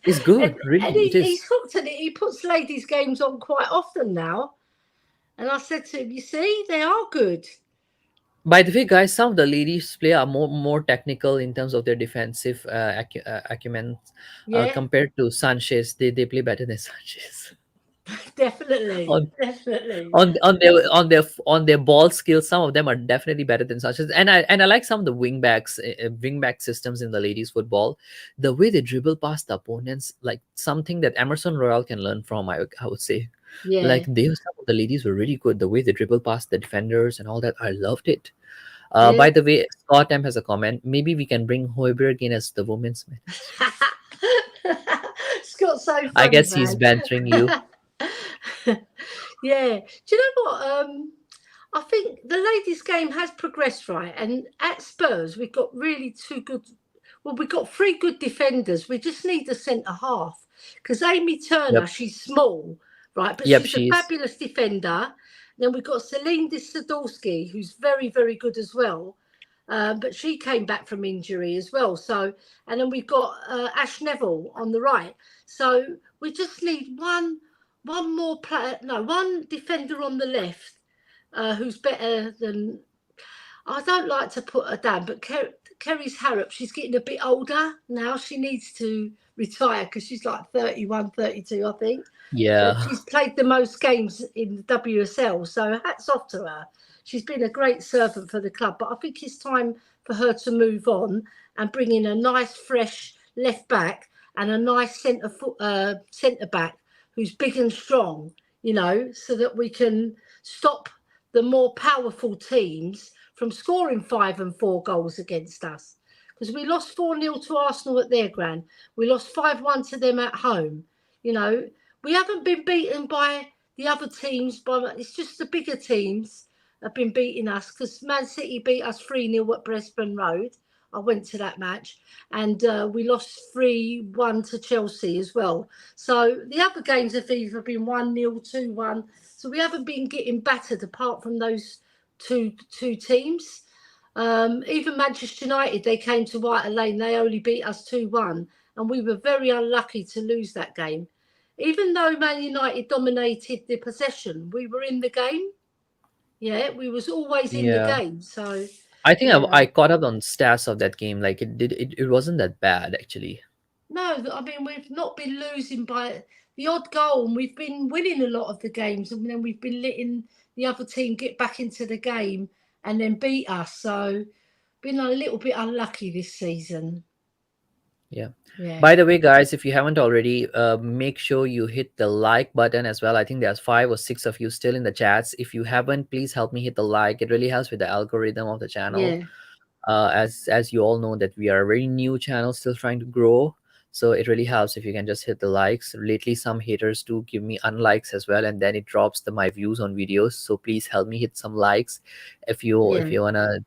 It's good, and really. It he's is. hooked at it. He puts ladies' games on quite often now, and I said to him, "You see, they are good." By the way, guys, some of the ladies play are more technical in terms of their defensive acumen, Yeah, compared to Sanchez. They play better than Sanchez. definitely, on definitely. on their ball skills, some of them are definitely better than Sanchez. And I like some of the wingback systems in the ladies football. The way they dribble past the opponents, like something that Emerson Royal can learn from. I would say, like Yeah, some of the ladies were really good. The way they dribble past the defenders and all that, I loved it. yeah. By the way, Scott M has a comment. Maybe we can bring Hoiberg in as the women's manager. Scott's so I funny, guess he's man. bantering you. Yeah. Do you know what? I think the ladies' game has progressed, right? And at Spurs, we've got really two good. Well, we've got three good defenders. We just need a centre half because Amy Turner, Yep. she's small, right? But Yep, she's a she is. fabulous defender. Then we've got Celine Sadolski, who's very, very good as well. But she came back from injury as well. So, and then we've got Ash Neville on the right. So we just need one more player, no, one defender on the left who's better than. I don't like to put her down, but Kerry's Harrop, she's getting a bit older now. She needs to retire because she's like 31, 32, I think. But Yeah. she's played the most games in the WSL, so hats off to her. She's been a great servant for the club, but I think it's time for her to move on and bring in a nice, fresh left back and a nice centre back who's big and strong, so that we can stop the more powerful teams from scoring 5 and 4 goals against us. Because we lost 4-0 to Arsenal at their ground. We lost 5-1 to them at home. We haven't been beaten by the other teams. It's just the bigger teams have been beating us because Man City beat us 3-0 at Brisbane Road. I went to that match and we lost 3-1 to Chelsea as well. So the other games have either been 1-0, 2-1. So we haven't been getting battered apart from those two teams. Even Manchester United, they came to White Lane, they only beat us 2-1, and we were very unlucky to lose that game. Even though Man United dominated the possession, we were in the game. Yeah, we was always in the Yeah. game. So, I think I yeah. caught up on stats of that game. Like it wasn't that bad actually. No, I mean, we've not been losing by the odd goal, and we've been winning a lot of the games, and then we've been letting the other team get back into the game and then beat us. So, been a little bit unlucky this season. Yeah. Yeah. By the way, guys, if you haven't already, make sure you hit the like button as well. I think there's 5 or 6 of you still in the chats. If you haven't, please help me hit the like. It really helps with the algorithm of the channel. Yeah. As you all know that we are a very new channel, still trying to grow. So it really helps if you can just hit the likes. Lately, some haters do give me unlikes as well, and then it drops my views on videos. So please help me hit some likes if Yeah. you wanna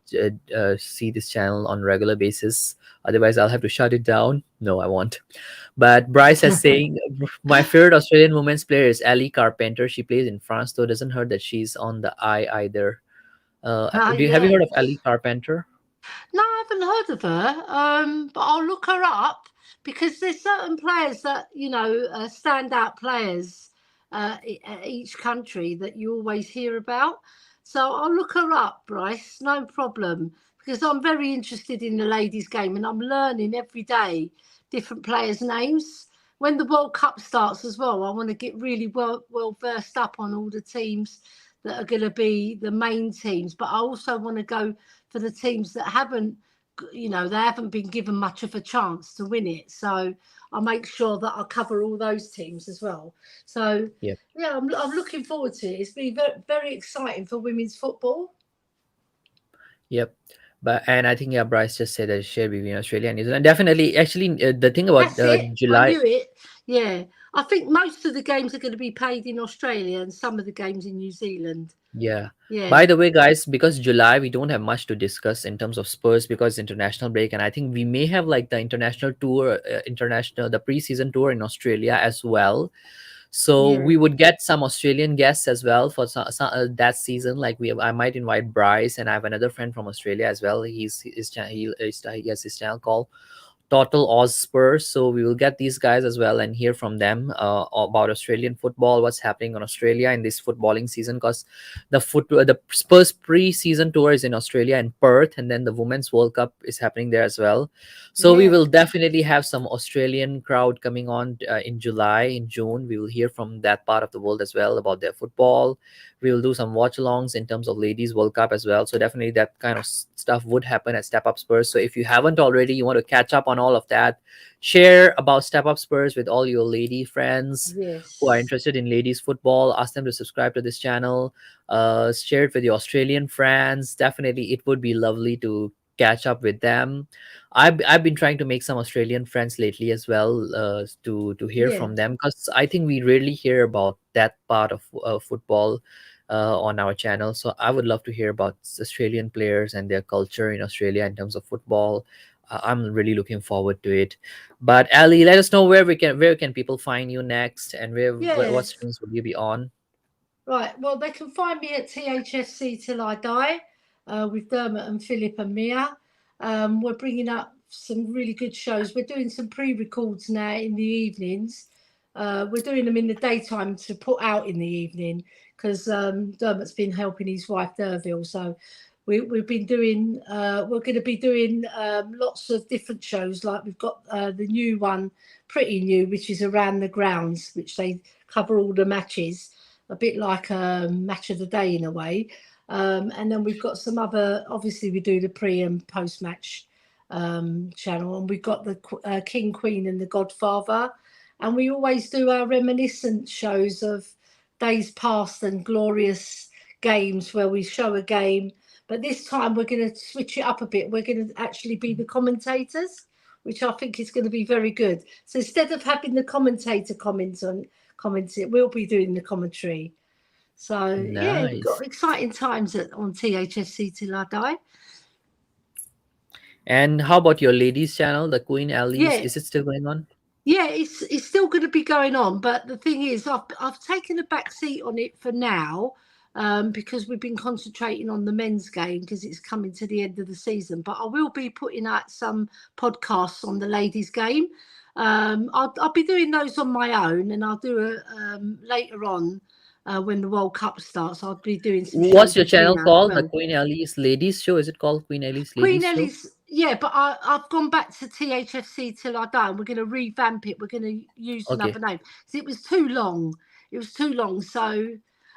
see this channel on regular basis. Otherwise, I'll have to shut it down. No, I won't. But Bryce is saying my favorite Australian women's player is Ali Carpenter. She plays in France, though doesn't hurt that she's on the eye either. Have you Yeah. heard of Ali Carpenter? No, I haven't heard of her. But I'll look her up because there's certain players that stand out players at each country that you always hear about. So I'll look her up, Bryce. No problem, because I'm very interested in the ladies' game and I'm learning every day different players' names. When the World Cup starts as well, I want to get really well versed up on all the teams that are going to be the main teams. But I also want to go for the teams that haven't, they haven't been given much of a chance to win it. So I'll make sure that I cover all those teams as well. So Yep. yeah, I'm looking forward to it. It's been very, very exciting for women's football. Yep. And I think yeah, Bryce just said that it's shared between Australia and New Zealand. Definitely, actually, the thing about That's it. I July, knew it. Yeah. I think most of the games are going to be played in Australia and some of the games in New Zealand. yeah. Yeah. By the way, guys, because July we don't have much to discuss in terms of Spurs because international break, and I think we may have like the international tour, the preseason tour in Australia as well. So Yeah. we would get some Australian guests as well for that season. Like I might invite Bryce, and I have another friend from Australia as well. He has his channel called Total Oz Spurs. So we will get these guys as well and hear from them about Australian football, what's happening on Australia in this footballing season. Because the Spurs pre-season tour is in Australia in Perth, and then the Women's World Cup is happening there as well. So we Yeah. will definitely have some Australian crowd coming on in July, in June. We will hear from that part of the world as well about their football. We will do some watch-alongs in terms of Ladies World Cup as well. So definitely that kind of stuff would happen at Step Up Spurs. So if you haven't already, you want to catch up on all of that, share about Step Up Spurs with all your lady friends who are Yes. interested in ladies football. Ask them to subscribe to this channel. Share it with your Australian friends. Definitely, it would be lovely to catch up with them. I've been trying to make some Australian friends lately as well, to hear Yeah. from them, because I think we rarely hear about that part of football on our channel. So I would love to hear about Australian players and their culture in Australia in terms of football. I'm really looking forward to it. But Ali, let us know where can people find you next, and what Yeah. streams will you be on? Right. Well, they can find me at THSC Till I Die with Dermot and Philip and Mia. We're bringing up some really good shows. We're doing some pre-records now in the evenings. We're doing them in the daytime to put out in the evening because Dermot's been helping his wife Derville. So we've been doing. We're going to be doing lots of different shows. Like we've got the new one, pretty new, which is Around the Grounds, which they cover all the matches, a bit like a match of the day in a way. And then we've got some other, obviously we do the pre and post match channel, and we've got the King, Queen and the Godfather. And we always do our reminiscent shows of days past and glorious games where we show a game. But this time we're going to switch it up a bit. We're going to actually be the commentators, which I think is going to be very good. So instead of having the commentator comments, it we'll be doing the commentary. So yeah, we've Nice. got exciting times on THSC Till I Die. And how about your ladies channel, the Queen Alice? Yeah, Is it still going on? yeah, it's still going to be going on, but the thing is, I've taken a back seat on it for now, because we've been concentrating on the men's game because it's coming to the end of the season. But I will be putting out some podcasts on the ladies' game. I'll be doing those on my own, and I'll do it later on when the World Cup starts. I'll be doing some What's shows your with channel Ria as called? The well. Queen Ellie's Ladies Show? Is it called Queen Ellie's Queen Ladies Show? Ellie's, yeah, but I've gone back to THFC till I die. And we're going to revamp it. We're going to use Okay. another name. 'Cause it was too long. It was too long. So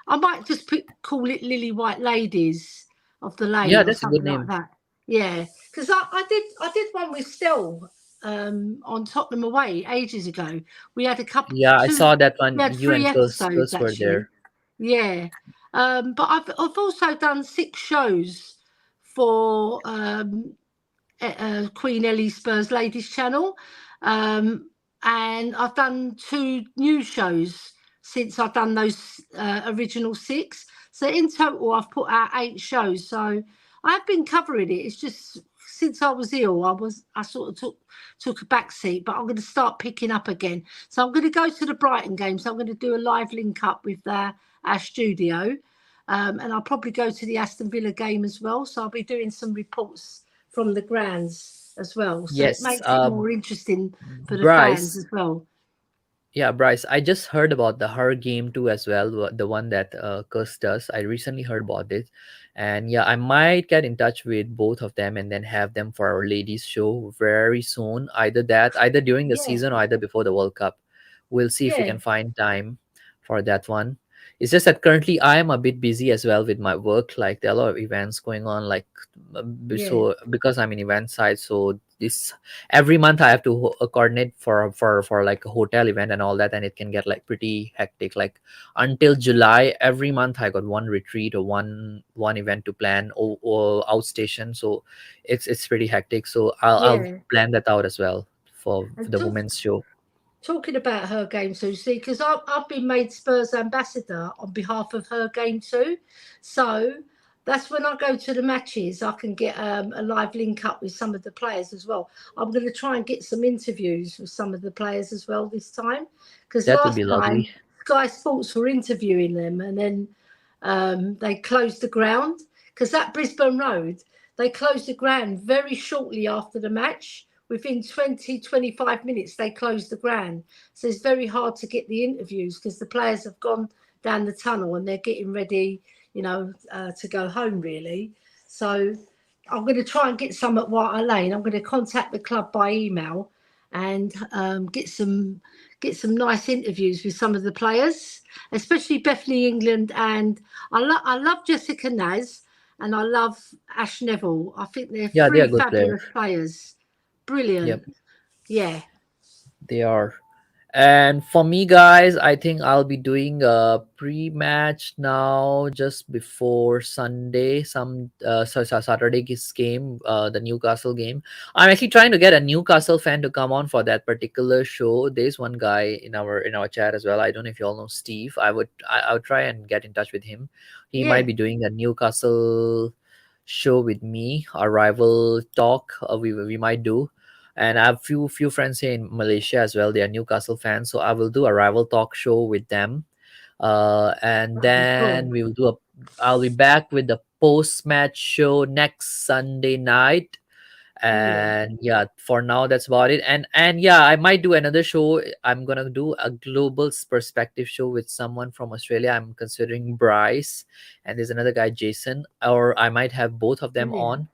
I might just call it Lily White Ladies of the Yeah, Lane or that's a good something like name. that. Yeah, because I did one with Stell on Tottenham away ages ago. We had a couple Yeah, I two. saw that We one. had You three and episodes Cuz were actually. there. Yeah, but I've also done 6 shows for Queen Ellie Spurs Ladies Channel, and I've done 2 new shows since I've done those original 6. So in total, I've put out 8 shows. So I've been covering it. It's just since I was ill, I sort of took a back seat, but I'm going to start picking up again. So I'm going to go to the Brighton game. So I'm going to do a live link up with our studio. And I'll probably go to the Aston Villa game as well. So I'll be doing some reports from the grounds as well. So it Yes. makes it more interesting for the fans Bryce. as well. Yeah, Bryce. I just heard about the her game too as well. The one that Cuz does. I recently heard about it, and yeah, I might get in touch with both of them and then have them for our ladies show very soon. Either that, either during the Yeah, season or either before the World Cup. We'll see if we yeah, can find time for that one. It's just that currently I am a bit busy as well with my work. Like there are a lot of events going on. Like yeah. so because I'm in event side, so this every month I have to coordinate for like a hotel event and all that, and it can get like pretty hectic. Like until July, every month I got one retreat or one event to plan or outstation. So it's pretty hectic. So I'll Yeah. plan that out as well for And the women's show. talking about her game too, see, because I've been made Spurs ambassador on behalf of her game too. So that's when I go to the matches, I can get a live link up with some of the players as well. I'm going to try and get some interviews with some of the players as well this time, because That would be last lovely. time Sky Sports were interviewing them and then they closed the ground because that Brisbane Road, they closed the ground very shortly after the match. Within 20-25 minutes, they closed the ground. So it's very hard to get the interviews because the players have gone down the tunnel and they're getting ready, to go home, really. So I'm going to try and get some at White Hart Lane. I'm going to contact the club by email and get some nice interviews with some of the players, especially Bethany England. And I love Jessica Naz and I love Ash Neville. I think they're Yeah, they are 3 good players. fabulous players. Yep, Brilliant. Yeah. they are. And for me, guys, I think I'll be doing a pre-match now just before Sunday, Saturday's game, the Newcastle game. I'm actually trying to get a Newcastle fan to come on for that particular show. There's one guy in our chat as well. I don't know if you all know Steve. I would try and get in touch with him. He Yeah. might be doing a Newcastle show with me, a rival talk. We might do, and I have few friends here in Malaysia as well. They are Newcastle fans, so I will do a rival talk show with them. And That'd be then cool. we will do a. I'll be back with the post match show next Sunday night. Brilliant. And yeah, for now that's about it. And yeah, I might do another show. I'm gonna do a global perspective show with someone from Australia. I'm considering Bryce, and there's another guy, Jason, or I might have both of them Brilliant.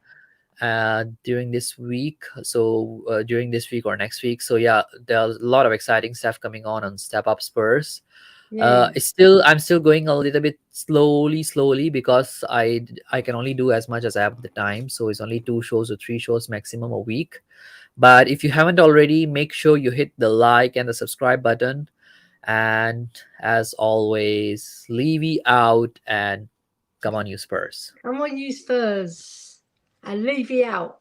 on during this week, so during this week or next week. So yeah, there's a lot of exciting stuff coming on Step Up Spurs. Yeah. I'm still going a little bit slowly because I can only do as much as I have the time, so it's only 2 shows or 3 shows maximum a week. But if you haven't already, make sure you hit the like and the subscribe button. And as always, Levy out, and come on, you Spurs. Come on, you Spurs. And Levy out.